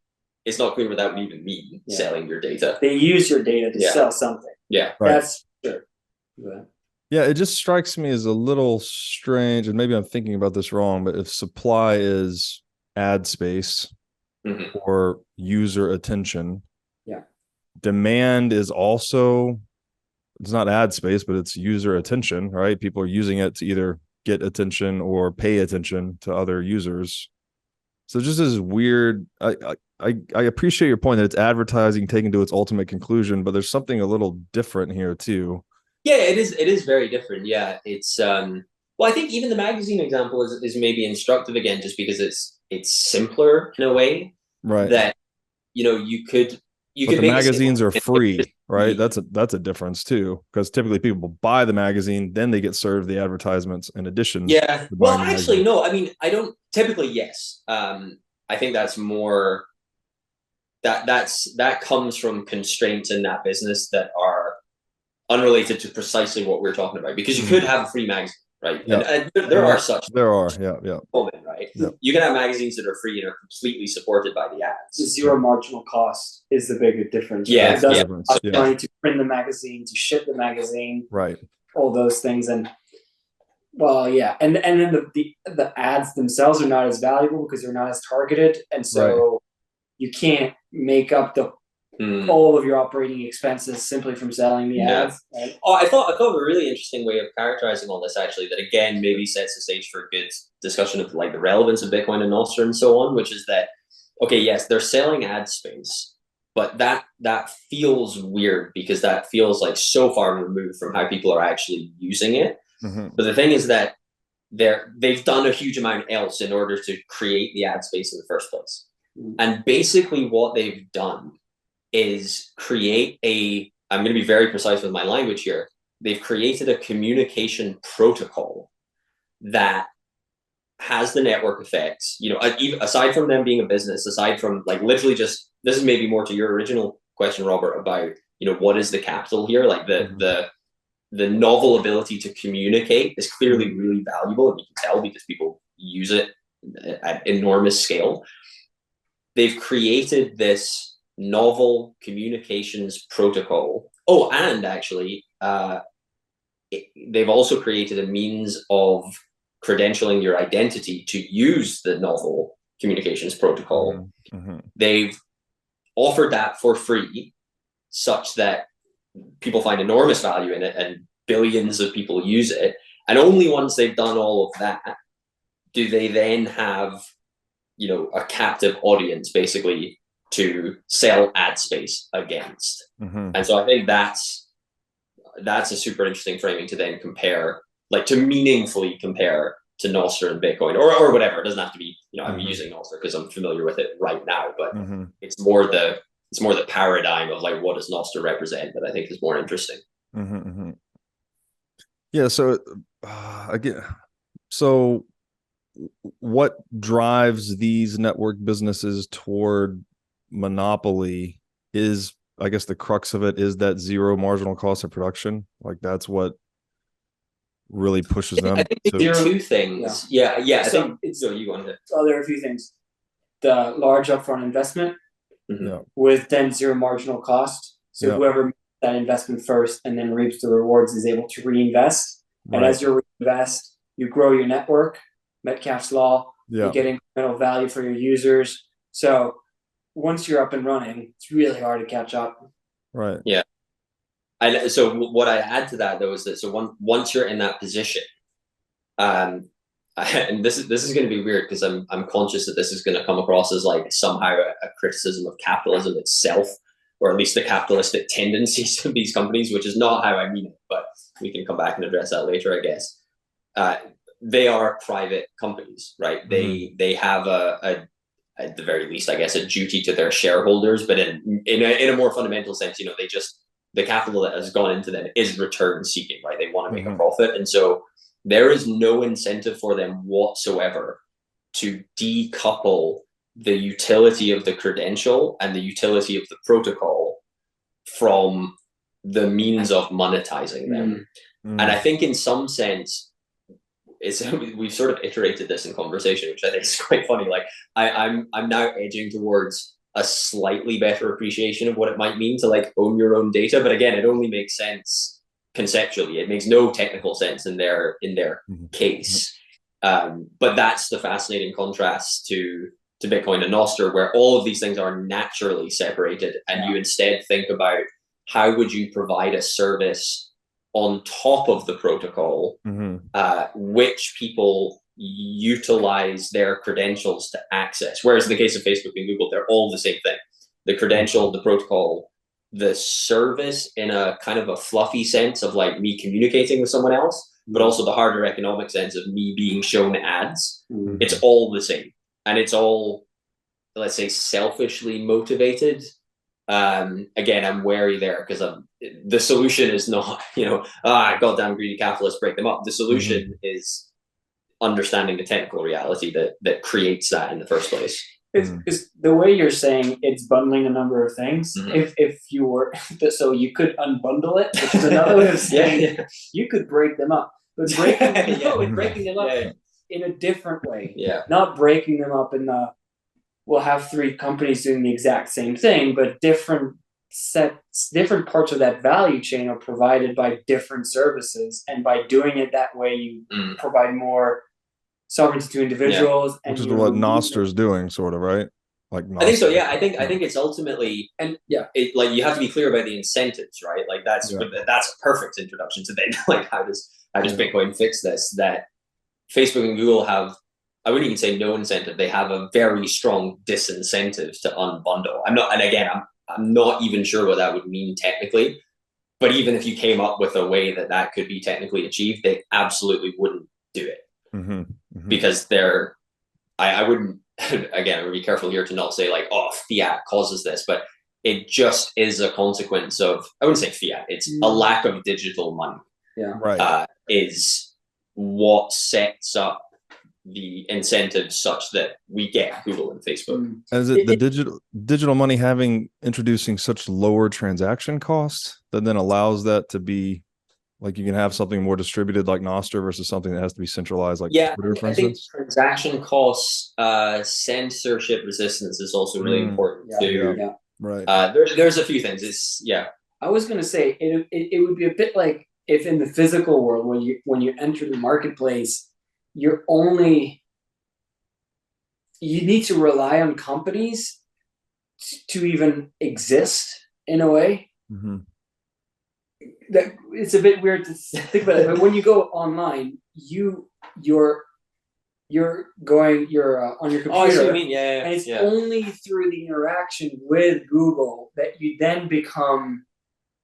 it's not clear what that would even mean. Selling your data. They use your data to sell something. Yeah, that's sure. Yeah, it just strikes me as a little strange, and maybe I'm thinking about this wrong, but if supply is ad space or user attention, Yeah. demand is also, it's not ad space, but it's user attention, right? People are using it to either get attention or pay attention to other users. So just as weird. I appreciate your point that it's advertising taken to its ultimate conclusion, but there's something a little different here too. Yeah, it is. It is very different. Yeah, it's well, I think even the magazine example is maybe instructive again, just because it's simpler in a way Right. that you could But the make magazines are a free, right? That's a difference too, because typically people buy the magazine, then they get served the advertisements in addition. Yeah. To Well, buying the actually, magazine. no. I mean, I don't typically. Yes. I think that's more that comes from constraints in that business that are unrelated to precisely what we're talking about. Because you could have a free magazine, right? Yeah. And there are such. There are. Yeah. Common, right? Yeah. You can have magazines that are free and are completely supported by the ads. Zero marginal cost is the bigger difference. Yeah, It doesn't difference. cost Yeah. money to print the magazine, to ship the magazine, Right. all those things. And well, yeah, and then the ads themselves are not as valuable because they're not as targeted, and so you can't make up the all of your operating expenses simply from selling the ads. Right? Oh, I thought a really interesting way of characterizing all this, actually, that again maybe sets the stage for a good discussion of like the relevance of Bitcoin and Nostr and so on, which is that, okay, yes, they're selling ad space, but that feels weird because that feels like so far removed from how people are actually using it. But the thing is that they've done a huge amount else in order to create the ad space in the first place. And basically what they've done is create I'm going to be very precise with my language here. They've created a communication protocol that has the network effects, aside from them being a business, aside from like literally just, this is maybe more to your original question, Robert, about, what is the capital here? Like the novel ability to communicate is clearly really valuable, and you can tell because people use it at enormous scale. They've created this novel communications protocol. Oh, and actually, they've also created a means of credentialing your identity to use the novel communications protocol. They've offered that for free, such that people find enormous value in it and billions of people use it. And only once they've done all of that do they then have, a captive audience basically to sell ad space against. And so I think that's a super interesting framing to then compare, like to meaningfully compare to Nostr and Bitcoin or whatever. It doesn't have to be, I'm using Nostr because I'm familiar with it right now, but it's more the paradigm of like, what does Nostr represent that I think is more interesting. Yeah. So again, so what drives these network businesses toward monopoly is, I guess the crux of it is that zero marginal cost of production. Like that's what really pushes them. I think there are two things. Yeah. I think you wanted it. So there are a few things. The large upfront investment with then zero marginal cost. So whoever makes that investment first and then reaps the rewards is able to reinvest. And as you reinvest, you grow your network, Metcalfe's law, you get incremental value for your users. So once you're up and running, it's really hard to catch up. Right. Yeah. And so what I add to that though is that once you're in that position, and this is going to be weird because I'm conscious that this is going to come across as like somehow a criticism of capitalism itself, or at least the capitalistic tendencies of these companies, which is not how I mean it, but we can come back and address that later, I guess. They are private companies, right? They have at the very least, I guess, a duty to their shareholders, but in a more fundamental sense, the capital that has gone into them is return seeking, right? They want to make a profit. And so there is no incentive for them whatsoever to decouple the utility of the credential and the utility of the protocol from the means of monetizing them. And I think in some sense, we've sort of iterated this in conversation, which I think is quite funny. Like I'm now edging towards a slightly better appreciation of what it might mean to like own your own data. But again, it only makes sense conceptually. It makes no technical sense in their case. But that's the fascinating contrast to Bitcoin and Nostr, where all of these things are naturally separated, and you instead think about how would you provide a service on top of the protocol, which people utilize their credentials to access. Whereas in the case of Facebook and Google, they're all the same thing. The credential, the protocol, the service in a kind of a fluffy sense of like me communicating with someone else, but also the harder economic sense of me being shown ads. It's all the same. And it's all, let's say, selfishly motivated. Again, I'm wary there because the solution is not, goddamn greedy capitalists, break them up. The solution is understanding the technical reality that creates that in the first place. It's the way you're saying it's bundling a number of things. If you were, so you could unbundle it, which is another way of saying you could break them up, but breaking them up in a different way. Not breaking them up in the, we'll have three companies doing the exact same thing, but different parts of that value chain are provided by different services, and by doing it that way, you provide more sovereignty to individuals, which is what Nostr is doing, sort of, right? Like Nostr. I think so. Yeah, I think it's ultimately, and it, like, you have to be clear about the incentives, right? Like that's a perfect introduction to then like how does Bitcoin fix this? That Facebook and Google have, I wouldn't even say no incentive. They have a very strong disincentive to unbundle. I'm not even sure what that would mean technically, but even if you came up with a way that could be technically achieved, they absolutely wouldn't do it. Because I wouldn't, again, I would be careful here to not say like, oh, fiat causes this, but it just is a consequence of, I wouldn't say fiat, it's a lack of digital money. Is what sets up the incentives such that we get Google and Facebook. And is it the digital money introducing such lower transaction costs that then allows that to be, like, you can have something more distributed like Nostr versus something that has to be centralized like Twitter, for instance? I think transaction costs, censorship resistance is also really important too. Right. There's a few things. I was going to say it would be a bit like if in the physical world, when you enter the marketplace, you need to rely on companies to even exist in a way. That it's a bit weird to think about it, but when you go online, you're on your computer. Oh, I see what you mean. And it's only through the interaction with Google that you then become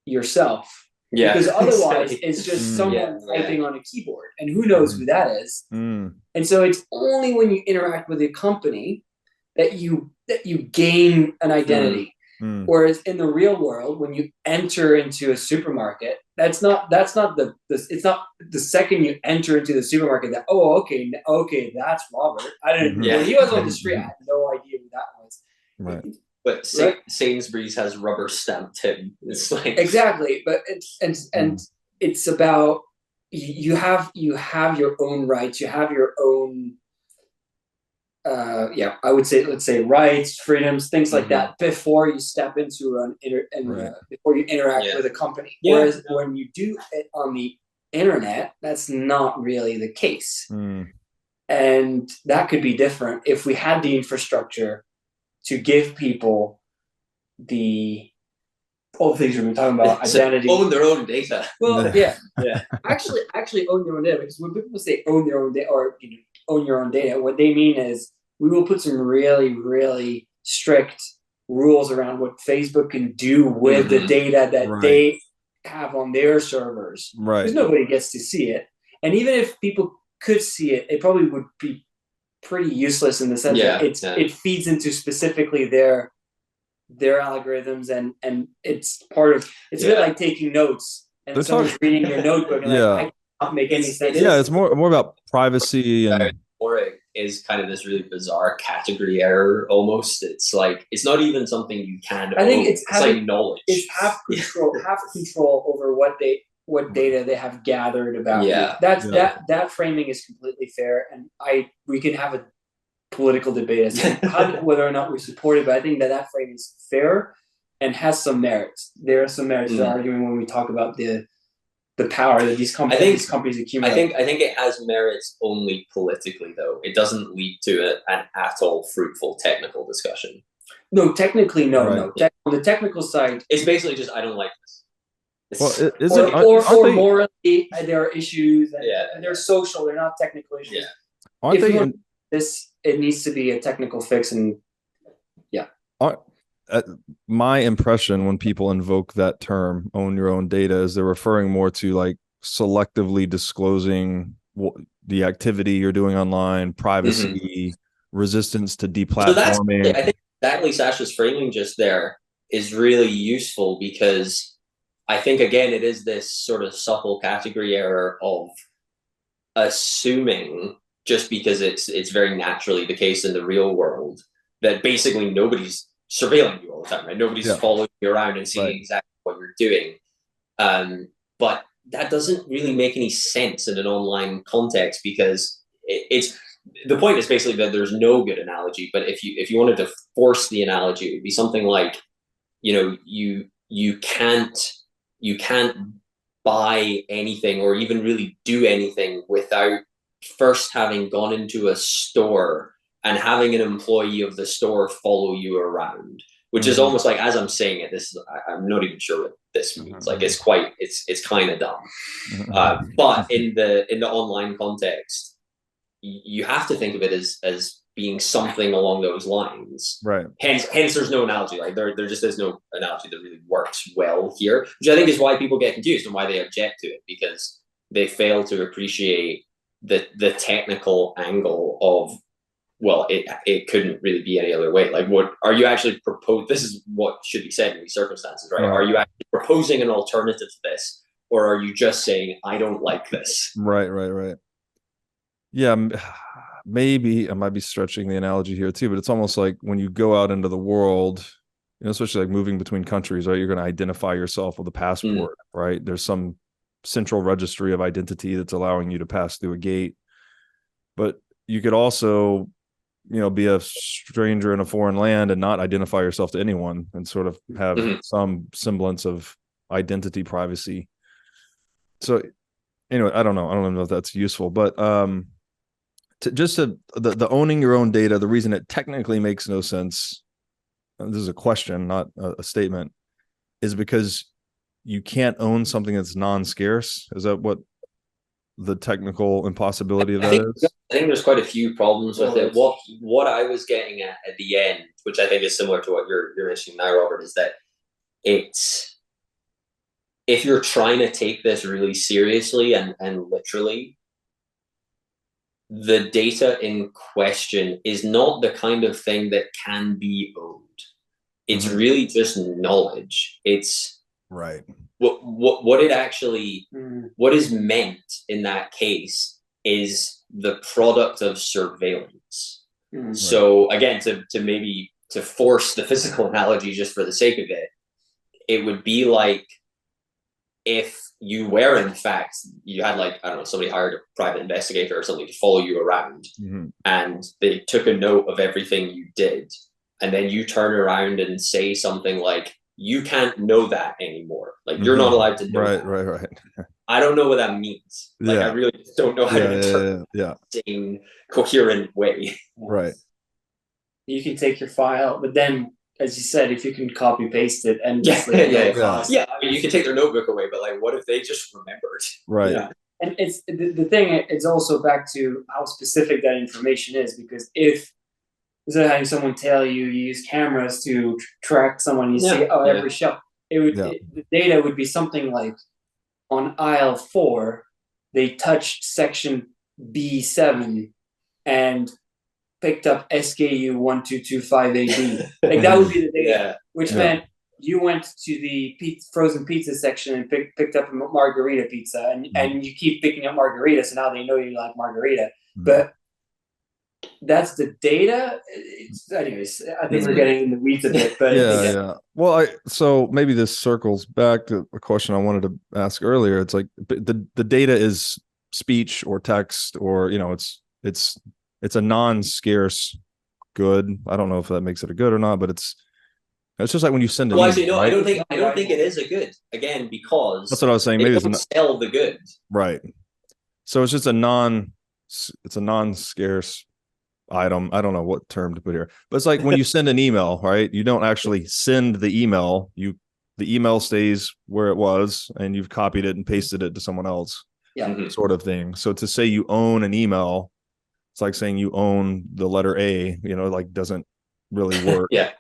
yourself. Because otherwise, it's just someone typing on a keyboard, and who knows who that is. And so it's only when you interact with a company that you gain an identity. Whereas in the real world, when you enter into a supermarket, it's not the second you enter into the supermarket that, okay, that's Robert. I didn't. When he was on the street, I had no idea who that was. Right. But Sainsbury's has rubber stamped him. It's like exactly, but it's about you have your own rights. You have your own. I would say, let's say, rights, freedoms, things like that before you step into before you interact with a company. Whereas when you do it on the internet, that's not really the case. And that could be different if we had the infrastructure to give people all the things we've been talking about, identity. Own their own data. Well, actually own their own data, because when people say own their own data or own your own data, what they mean is we will put some really, really strict rules around what Facebook can do with the data that they have on their servers. Because nobody gets to see it. And even if people could see it, it probably would be pretty useless in the sense that it feeds into specifically their algorithms, and it's part of a bit like taking notes and someone's reading your notebook and I cannot make any sense. It's more about privacy, and or it is kind of this really bizarre category error almost. It's like it's not even something you can I think it's like knowledge. It's have control over what data they have gathered about you. That framing is completely fair, and we can have a political debate as to whether or not we support it, but I think that frame is fair and has some merits. There are some merits to arguing when we talk about the the power that these companies accumulate. I think it has merits only politically, though. It doesn't lead to an at all fruitful technical discussion. No, technically, no, Right. no. On the technical side, It's basically just I don't like this. Or morally, there are issues. And Yeah. they're social. They're not technical issues. Yeah. Aren't If they? you want this, it needs to be a technical fix, and my impression when people invoke that term, own your own data, is they're referring more to like selectively disclosing the activity you're doing online, privacy, resistance to deplatforming. So I think exactly Sacha's framing just there is really useful, because I think, again, it is this sort of subtle category error of assuming, just because it's very naturally the case in the real world, that basically nobody's surveilling you all the time, right? Nobody's following you around and seeing exactly what you're doing. But that doesn't really make any sense in an online context, because it's the point is basically that there's no good analogy. But if you wanted to force the analogy, it would be something like, you can't buy anything or even really do anything without first having gone into a store and having an employee of the store follow you around, which is almost like, as I'm saying it, I'm not even sure what this means. Like, it's kind of dumb. But in the online context, you have to think of it as being something along those lines. Right. Hence there's no analogy. Like there just is no analogy that really works well here, which I think is why people get confused and why they object to it, because they fail to appreciate the technical angle of, well, it couldn't really be any other way. Like, what are you actually proposing? This is what should be said in these circumstances, right? Are you actually proposing an alternative to this, or are you just saying, I don't like this? Right. Yeah, maybe I might be stretching the analogy here too, but it's almost like when you go out into the world, especially like moving between countries, right? You're going to identify yourself with a passport, right? There's some central registry of identity that's allowing you to pass through a gate. But you could also, be a stranger in a foreign land and not identify yourself to anyone and sort of have some semblance of identity privacy. So anyway, I don't know if that's useful, but the owning your own data, the reason it technically makes no sense, this is a question, not a statement, is because you can't own something that's non-scarce. Is that what the technical impossibility of that is? I think there's quite a few problems with it. What I was getting at the end, which I think is similar to what you're mentioning now, Robert, is that if you're trying to take this really seriously and literally, the data in question is not the kind of thing that can be owned. It's really just knowledge. It's right. What it actually, what is meant in that case is the product of surveillance. So again, to force the physical analogy just for the sake of it, it would be like if you were, in fact, you had, like, I don't know, somebody hired a private investigator or something to follow you around, and they took a note of everything you did, and then you turn around and say something like, you can't know that anymore. Like, you're not allowed to know that. Right. I don't know what that means. Like, I really just don't know how to interpret it in a coherent way. Right. You can take your file, but then, as you said, if you can copy paste it and I mean, you can take their notebook away, but like, what if they just remembered? Right. Yeah. And it's the thing. It's also back to how specific that information is, because if instead of having someone tell you use cameras to track someone, you see every shelf, the data would be something like, on aisle 4, they touched section B7 and picked up SKU 1225AB. Like, that would be the data, which meant you went to the frozen pizza section and picked up a margarita pizza, and you keep picking up margaritas, so now they know you like margarita. But that's the data. Anyways, I think we're getting in the weeds a bit, but Well, so maybe this circles back to a question I wanted to ask earlier. It's like the data is speech or text, or it's a non-scarce good. I don't know if that makes it a good or not, but It's just like when you send an Well, email, actually, no, right? I don't think it is a good, again, because That's what I was saying. they Maybe it's don't sell the good. right. So it's just it's a non-scarce item. I don't know what term to put here, but it's like when you send an email, right? You don't actually send the email. The email stays where it was, and you've copied it and pasted it to someone else. Yeah. Sort of thing. So to say you own an email, it's like saying you own the letter A. Like doesn't really work. Yeah.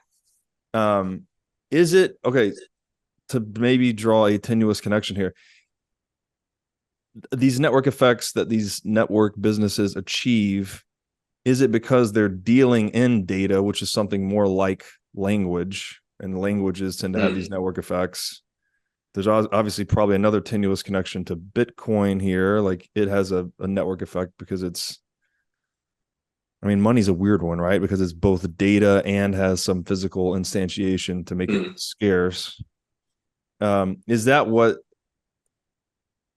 Is it okay to maybe draw a tenuous connection here? These network effects that these network businesses achieve, is it because they're dealing in data, which is something more like language, and languages tend to have these network effects? There's obviously probably another tenuous connection to Bitcoin here. Like it has a network effect because money's a weird one, right? Because it's both data and has some physical instantiation to make it scarce.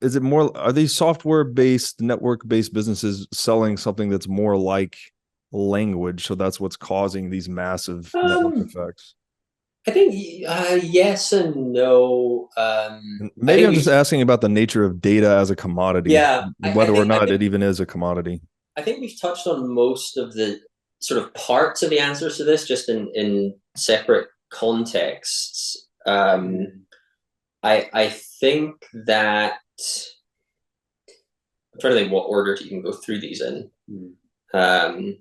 Is it more, are these software-based, network-based businesses selling something that's more like language? So that's what's causing these massive network effects. I think yes and no. Maybe I'm just asking about the nature of data as a commodity. Yeah, whether or not it even is a commodity. I think we've touched on most of the sort of parts of the answers to this, just in separate contexts. I think that I'm trying to think what order you can go through these in. I'm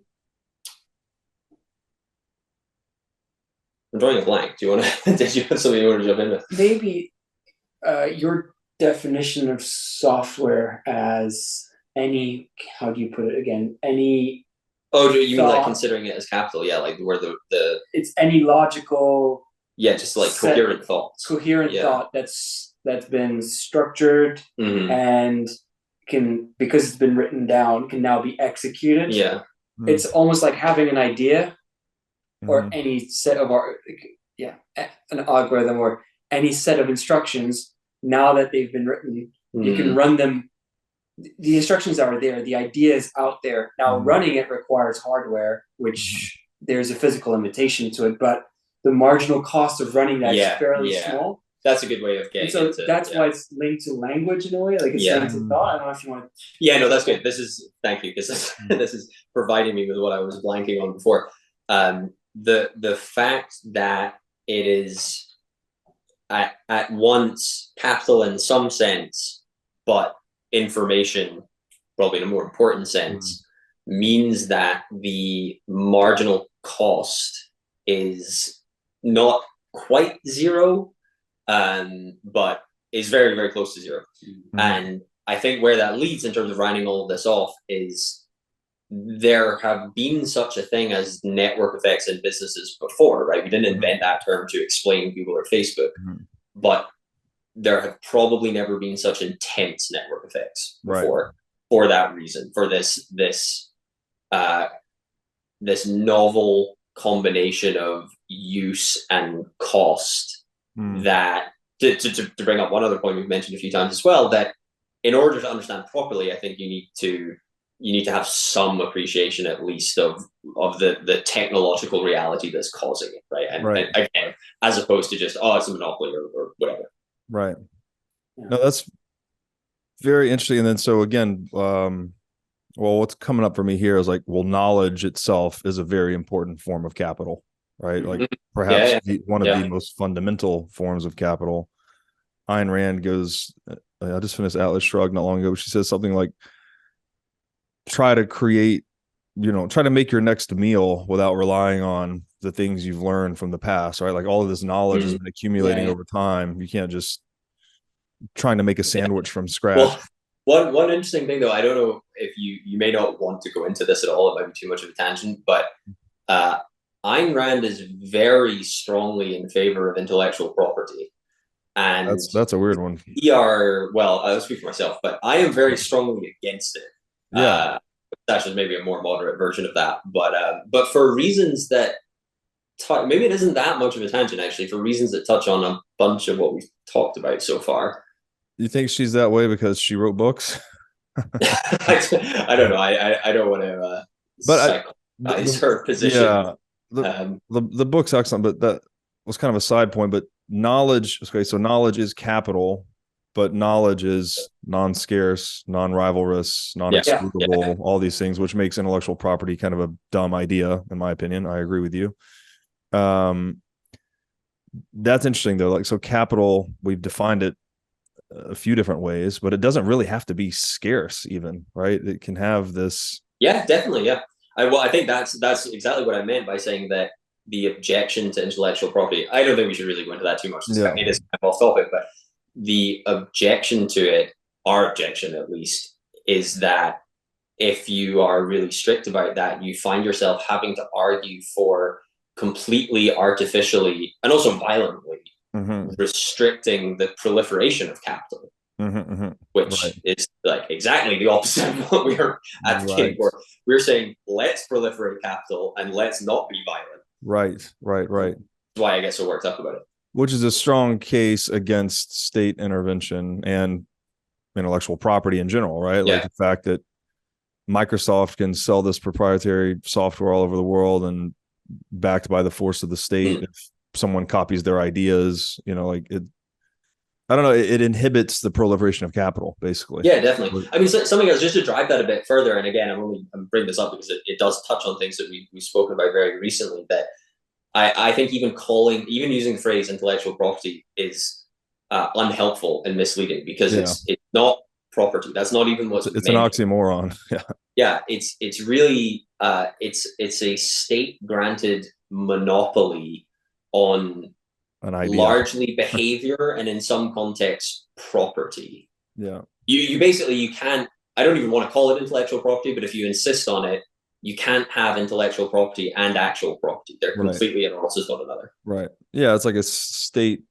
drawing a blank. Do you want to? Did you have something you want to jump in with? Maybe your definition of software as any. How do you put it again? Any. Oh, you mean like considering it as capital? Yeah, like where the it's any logical. Yeah, just like coherent thoughts. Coherent thought that's been structured and because it's been written down, can now be executed. Yeah. It's almost like having an idea or any set of an algorithm or any set of instructions. Now that they've been written, you can run them. The instructions are there. The idea is out there. Now running it requires hardware, which there's a physical limitation to it, but the marginal cost of running that is fairly small. That's a good way of getting into it. That's why it's linked to language in a way. Like it's linked to thought. I don't know if you want to. Yeah, no, that's good. Thank you, because this is providing me with what I was blanking on before. The fact that it is at once capital in some sense, but information probably in a more important sense, means that the marginal cost is not quite zero, but is very, very close to zero. And I think where that leads in terms of rounding all of this off is there have been such a thing as network effects in businesses before, right? We didn't invent that term to explain Google or Facebook, but there have probably never been such intense network effects before for that reason, for this novel combination of use and cost that to bring up one other point we've mentioned a few times as well, that in order to understand properly, I think you need to have some appreciation at least of the technological reality that's causing it, right? And again, as opposed to just it's a monopoly or whatever. Right. No, that's very interesting. And then so again, what's coming up for me here is like, knowledge itself is a very important form of capital, right? Like perhaps one of the most fundamental forms of capital. Ayn Rand goes, I just finished Atlas Shrugged not long ago. She says something like, try to make your next meal without relying on the things you've learned from the past, right? Like all of this knowledge has been accumulating over time. You can't just trying to make a sandwich from scratch. Well, one interesting thing though, I don't know if you may not want to go into this at all, it might be too much of a tangent, but Ayn Rand is very strongly in favor of intellectual property. And that's a weird one. I'll speak for myself, but I am very strongly against it. That's just maybe a more moderate version of that, but for reasons that maybe it isn't that much of a tangent actually, for reasons that touch on a bunch of what we've talked about so far. You think she's that way because she wrote books? I don't know. I don't want to psychologize her position. Yeah, the book's excellent, but was kind of a side point, but knowledge. Okay, so knowledge is capital, but knowledge is non-scarce, non-rivalrous, non-excludable, all these things, which makes intellectual property kind of a dumb idea, in my opinion. I agree with you. That's interesting though. Like, so capital, we've defined it a few different ways, but it doesn't really have to be scarce even, right? It can have this. Yeah, definitely. Yeah. I think that's exactly what I meant by saying that the objection to intellectual property, I don't think we should really go into that too much. It is kind of off topic, but the objection to it, our objection at least, is that if you are really strict about that, you find yourself having to argue for completely artificially and also violently restricting the proliferation of capital, which is like exactly the opposite of what we are advocating for. We're saying let's proliferate capital and let's not be violent. Right. That's why I get so worked up about it. Which is a strong case against state intervention and intellectual property in general, right? Like the fact that Microsoft can sell this proprietary software all over the world and backed by the force of the state. If someone copies their ideas, like it, I don't know, it inhibits the proliferation of capital, basically. Yeah, definitely. I mean, something else, just to drive that a bit further, and again, I'm bringing this up because it does touch on things that we've spoken about very recently, that I think even using the phrase intellectual property is unhelpful and misleading, because it's not property. That's not even what's it's an oxymoron. Yeah, it's really it's a state granted monopoly on an idea, largely behavior, and in some contexts property. Yeah, you basically, you can't, I don't even want to call it intellectual property, but if you insist on it, you can't have intellectual property and actual property. They're completely at odds with one another. Right. Yeah, it's like a state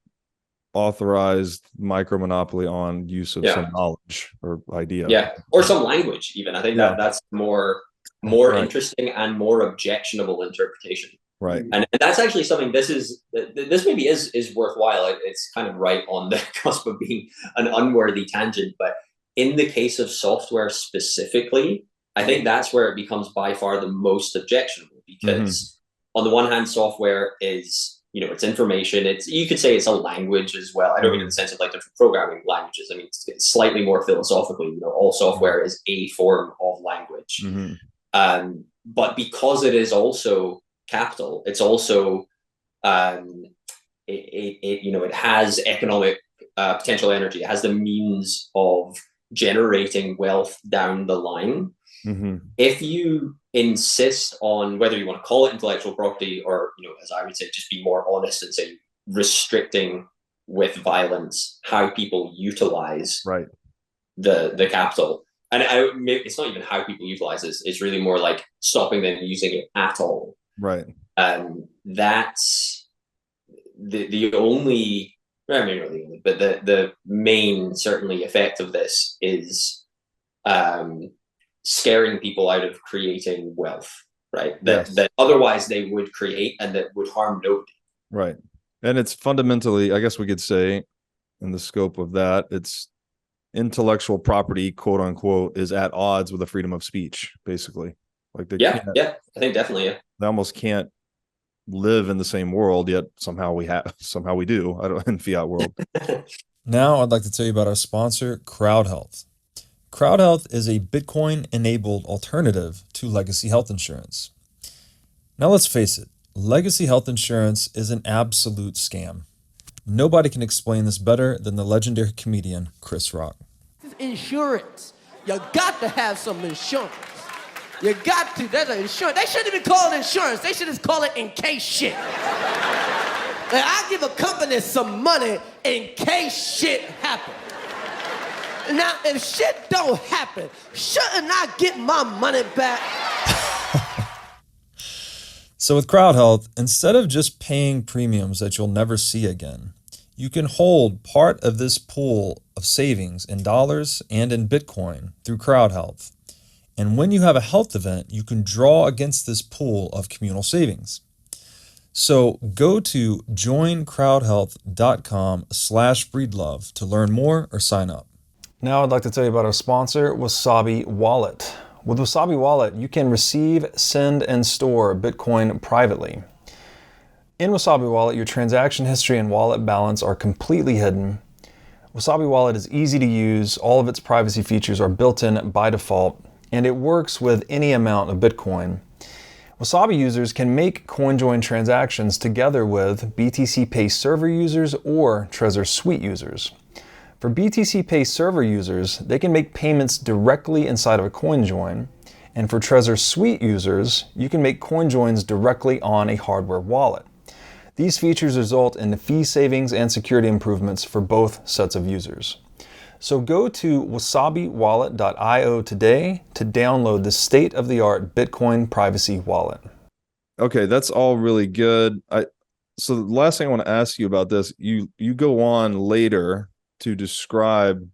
authorized micro monopoly on use of some knowledge or idea. Yeah, or some language even. I think that's more interesting and more objectionable interpretation. Right. And that's actually something, this maybe is worthwhile. It's kind of right on the cusp of being an unworthy tangent, but in the case of software specifically, I think that's where it becomes by far the most objectionable, because on the one hand, software is, it's information. You could say it's a language as well. I don't mean in the sense of like different programming languages. I mean, it's slightly more philosophically, all software is a form of language. But because it is also capital, it's also, it has economic potential energy. It has the means of generating wealth down the line. If you insist on whether you want to call it intellectual property or, as I would say, just be more honest and say restricting with violence how people utilize the capital, and it's not even how people utilize it, it's really more like stopping them using it at all. Right. That's the only, I mean, not the only, but the main certainly effect of this is scaring people out of creating wealth, right? That otherwise they would create and that would harm nobody. Right. And it's fundamentally, I guess we could say, in the scope of that, it's intellectual property, quote unquote, is at odds with the freedom of speech, basically. Like I think definitely, they almost can't live in the same world, yet somehow we do. I don't in fiat world. Now I'd like to tell you about our sponsor, CrowdHealth. CrowdHealth is a Bitcoin-enabled alternative to legacy health insurance. Now let's face it, legacy health insurance is an absolute scam. Nobody can explain this better than the legendary comedian Chris Rock. Insurance. You got to have some insurance. You got to. There's an insurance. They shouldn't even call it insurance. They should just call it in case shit. Like, I give a company some money in case shit happens. Now, if shit don't happen, shouldn't I get my money back? So with CrowdHealth, instead of just paying premiums that you'll never see again, you can hold part of this pool of savings in dollars and in Bitcoin through CrowdHealth. And when you have a health event, you can draw against this pool of communal savings. So go to joincrowdhealth.com/breedlove to learn more or sign up. Now I'd like to tell you about our sponsor, Wasabi Wallet. With Wasabi Wallet, you can receive, send, and store Bitcoin privately. In Wasabi Wallet, your transaction history and wallet balance are completely hidden. Wasabi Wallet is easy to use, all of its privacy features are built in by default, and it works with any amount of Bitcoin. Wasabi users can make CoinJoin transactions together with BTC Pay server users or Trezor Suite users. For BTC Pay server users, they can make payments directly inside of a CoinJoin, and for Trezor Suite users, you can make CoinJoins directly on a hardware wallet. These features result in fee savings and security improvements for both sets of users. So go to wasabiwallet.io today to download the state-of-the-art Bitcoin privacy wallet. Okay, that's all really good. So the last thing I want to ask you about this, you go on later to describing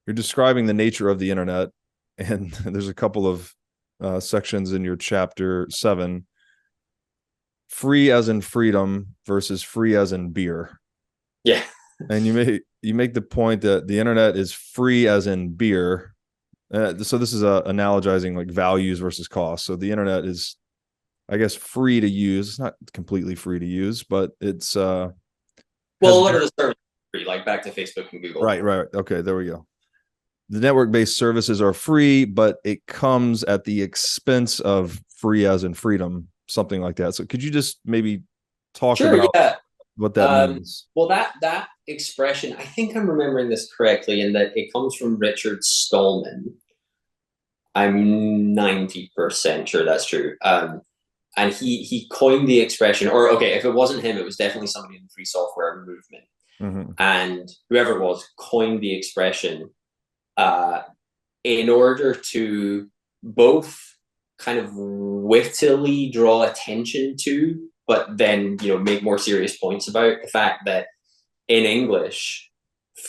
the nature of the internet, and there's a couple of sections in your chapter 7. Free as in freedom versus free as in beer. Yeah. And you make the point that the internet is free as in beer. So this is analogizing like values versus cost. So the internet is, I guess, free to use. It's not completely free to use, but it's well, a lot of the services are free, like back to Facebook and Google. Right. Okay, there we go. The network-based services are free, but it comes at the expense of free as in freedom, something like that. So could you just maybe talk about what that means? Well, that expression, I think I'm remembering this correctly, in that it comes from Richard Stallman. I'm 90% sure that's true. And he coined the expression, or okay, if it wasn't him, it was definitely somebody in the free software movement. Mm-hmm. And whoever it was coined the expression in order to both kind of wittily draw attention to, but then, make more serious points about the fact that in English,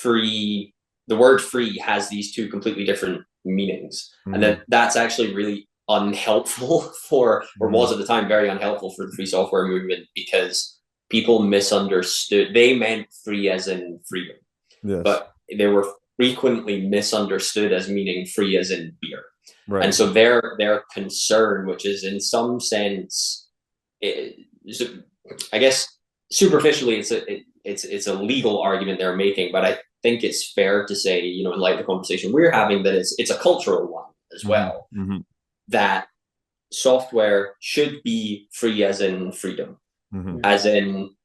the word free has these two completely different meanings. Mm-hmm. And that's actually really unhelpful or was at the time very unhelpful for the free software movement, because people misunderstood. They meant free as in freedom, yes, but they were frequently misunderstood as meaning free as in beer. Right. And so their concern, which is in some sense, I guess superficially, it's a legal argument they're making, but I think it's fair to say, in light of the conversation we're having, that it's a cultural one as well. Mm-hmm. That software should be free as in freedom, mm-hmm, as in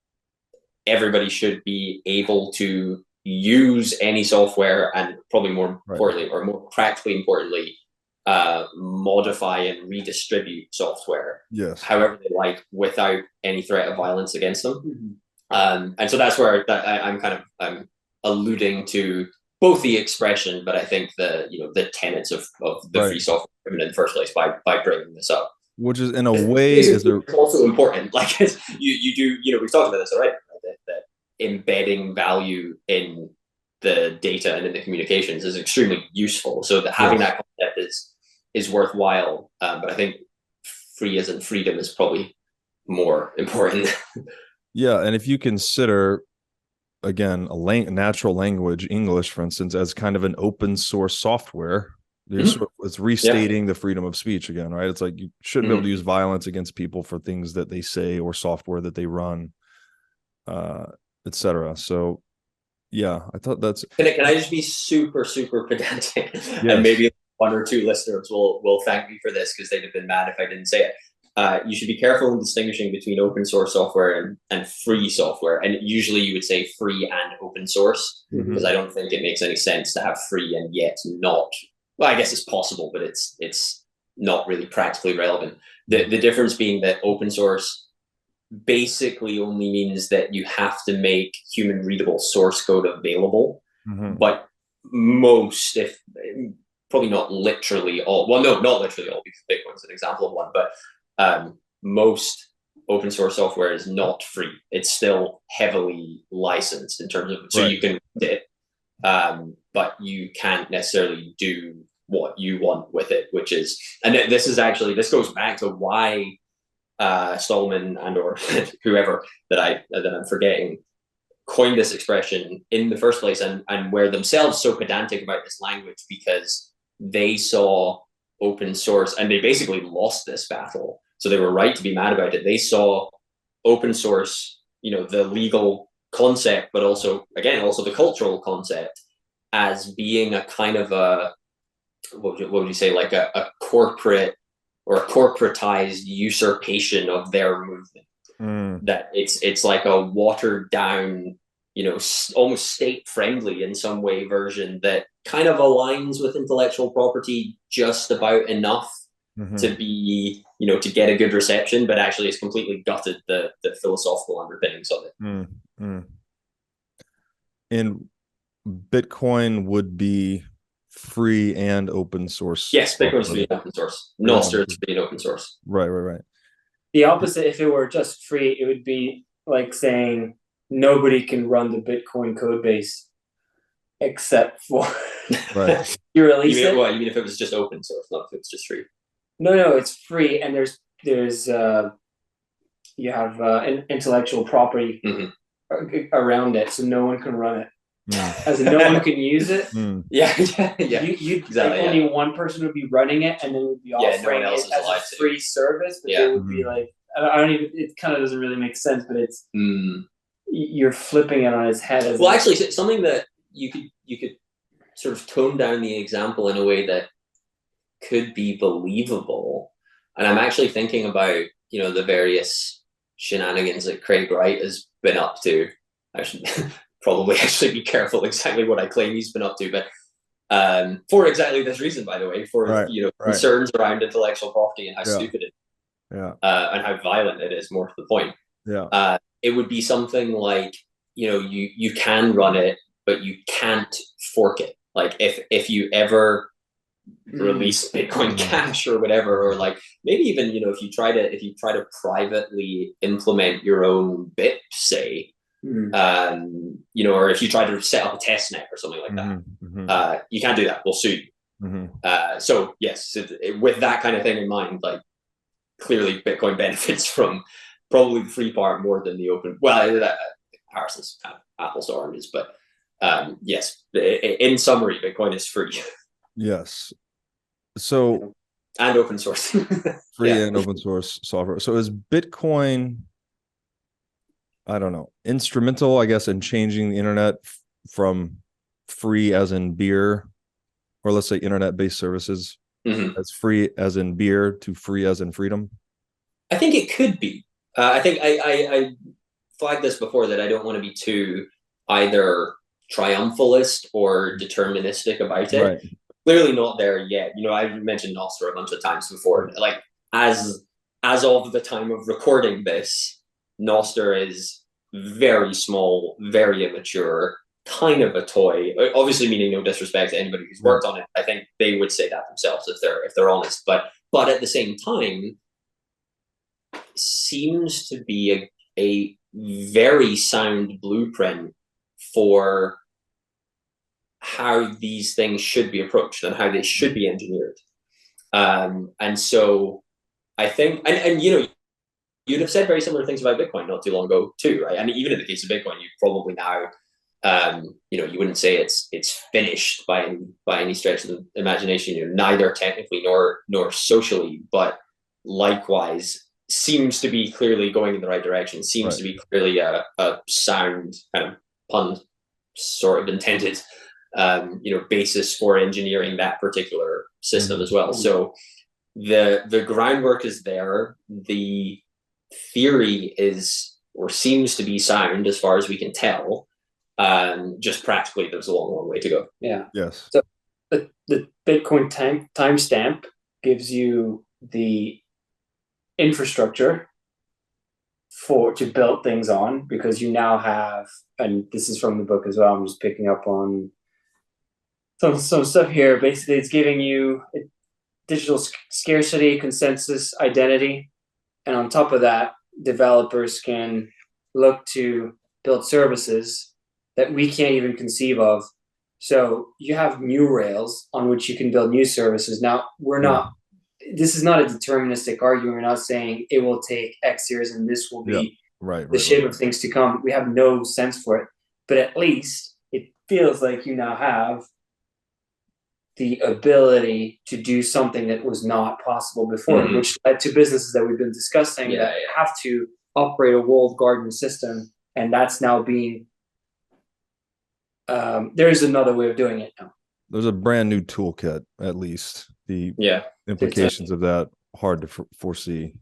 everybody should be able to use any software, and probably more importantly, or more practically importantly, modify and redistribute software, yes, however they like, without any threat of violence against them. Mm-hmm. And so that's where I'm alluding to both the expression, but I think the tenets of the free software movement in the first place by bringing this up. Which is, in a way, is also important. Like you do, we've talked about this already, right? That embedding value in the data and in the communications is extremely useful. So that having that concept is worthwhile. But I think free as in freedom is probably more important. Yeah, and if you consider, again, a natural language, English, for instance, as kind of an open source software, mm-hmm, it's restating the freedom of speech again, right? It's like you shouldn't, mm-hmm, be able to use violence against people for things that they say or software that they run, etc. So, yeah, I thought that's. Can I just be super, super pedantic? Yes. And maybe one or two listeners will thank me for this, because they'd have been mad if I didn't say it. You should be careful in distinguishing between open source software and free software. And usually you would say free and open source, mm-hmm, because I don't think it makes any sense to have free and yet not. Well, I guess it's possible, but it's not really practically relevant. The difference being that open source basically only means that you have to make human readable source code available, mm-hmm, but most, if probably not literally all, well, no, not literally all, because Bitcoin's an example of one, but most open source software is not free. It's still heavily licensed in terms of, so you can read it, but you can't necessarily do what you want with it, which is, and this goes back to why Stallman and or whoever that I'm forgetting coined this expression in the first place, and were themselves so pedantic about this language, because they saw open source, and they basically lost this battle. So they were right to be mad about it. They saw open source, the legal concept, but also the cultural concept as being a kind of what would you say, like a corporate or a corporatized usurpation of their movement. That it's like a watered down, almost state friendly in some way version that kind of aligns with intellectual property just about enough to be, to get a good reception, but actually it's completely gutted the philosophical underpinnings of it. And Bitcoin would be free and open source. Yes, Bitcoin's free and open source. Nostr is free and open source. Right. The opposite, if it were just free, it would be like saying nobody can run the Bitcoin code base except for you release it. What, you mean if it was just open source, not if it's just free? No, it's free, and there's you have an intellectual property around it, so no one can run it. As in, no one can use it. Yeah. Exactly. Only one person would be running it, and then would be offering it as a free service. But they would be like, I don't even. It kind of doesn't really make sense, but it's you're flipping it on its head. Well, actually, something that you could sort of tone down the example in a way that could be believable. And I'm actually thinking about the various shenanigans that Craig Wright has been up to. I should probably actually be careful exactly what I claim he's been up to, but for exactly this reason, by the way, for concerns around intellectual property and how stupid it is, and how violent it is, more to the point. It would be something like you can run it, but you can't fork it. Like if you ever release Bitcoin Cash or whatever, or like maybe even if you try to privately implement your own BIP, say. Or if you try to set up a test net or something like that, you can't do that. We'll sue you. So yes, with that kind of thing in mind, like clearly Bitcoin benefits from probably the free part more than the open. Well, that comparison's kind of apples to oranges, but yes, in summary, Bitcoin is free. Yes. So and open source. Free and open source software. So is Bitcoin, I don't know, instrumental, I guess, in changing the internet from free as in beer, or let's say internet-based services, as free as in beer to free as in freedom? I think it could be. I think I flagged this before that I don't want to be too either triumphalist or deterministic about it. Right. Clearly not there yet. I've mentioned Nostr a bunch of times before. Like as of the time of recording this, Nostr is very small, very immature, kind of a toy. Obviously, meaning no disrespect to anybody who's worked on it. I think they would say that themselves if they're honest. But at the same time, seems to be a very sound blueprint for how these things should be approached and how they should be engineered. And so I think, and you'd have said very similar things about Bitcoin not too long ago too, right? And even in the case of Bitcoin, you probably now, you wouldn't say it's finished by any stretch of the imagination, neither technically nor socially, but likewise seems to be clearly going in the right direction, seems to be clearly a sound, kind of pun sort of intended, basis for engineering that particular system as well. So the groundwork is there. The theory is, or seems to be, sound as far as we can tell. Just practically, there's a long way to go. Yeah. Yes. So the Bitcoin timestamp gives you the infrastructure to build things on, because you now have, and this is from the book as well, I'm just picking up on some stuff here. Basically, it's giving you digital scarcity, consensus, identity, and on top of that, developers can look to build services that we can't even conceive of. So you have new rails on which you can build new services. Now, this is not a deterministic argument. We're not saying it will take X years and this will be the shape of things to come. We have no sense for it. But at least it feels like you now have the ability to do something that was not possible before, which led to businesses that we've been discussing that have to operate a walled garden system, and that's now being there's another way of doing it now. There's a brand new toolkit, at least. The Yeah. implications of that hard to foresee.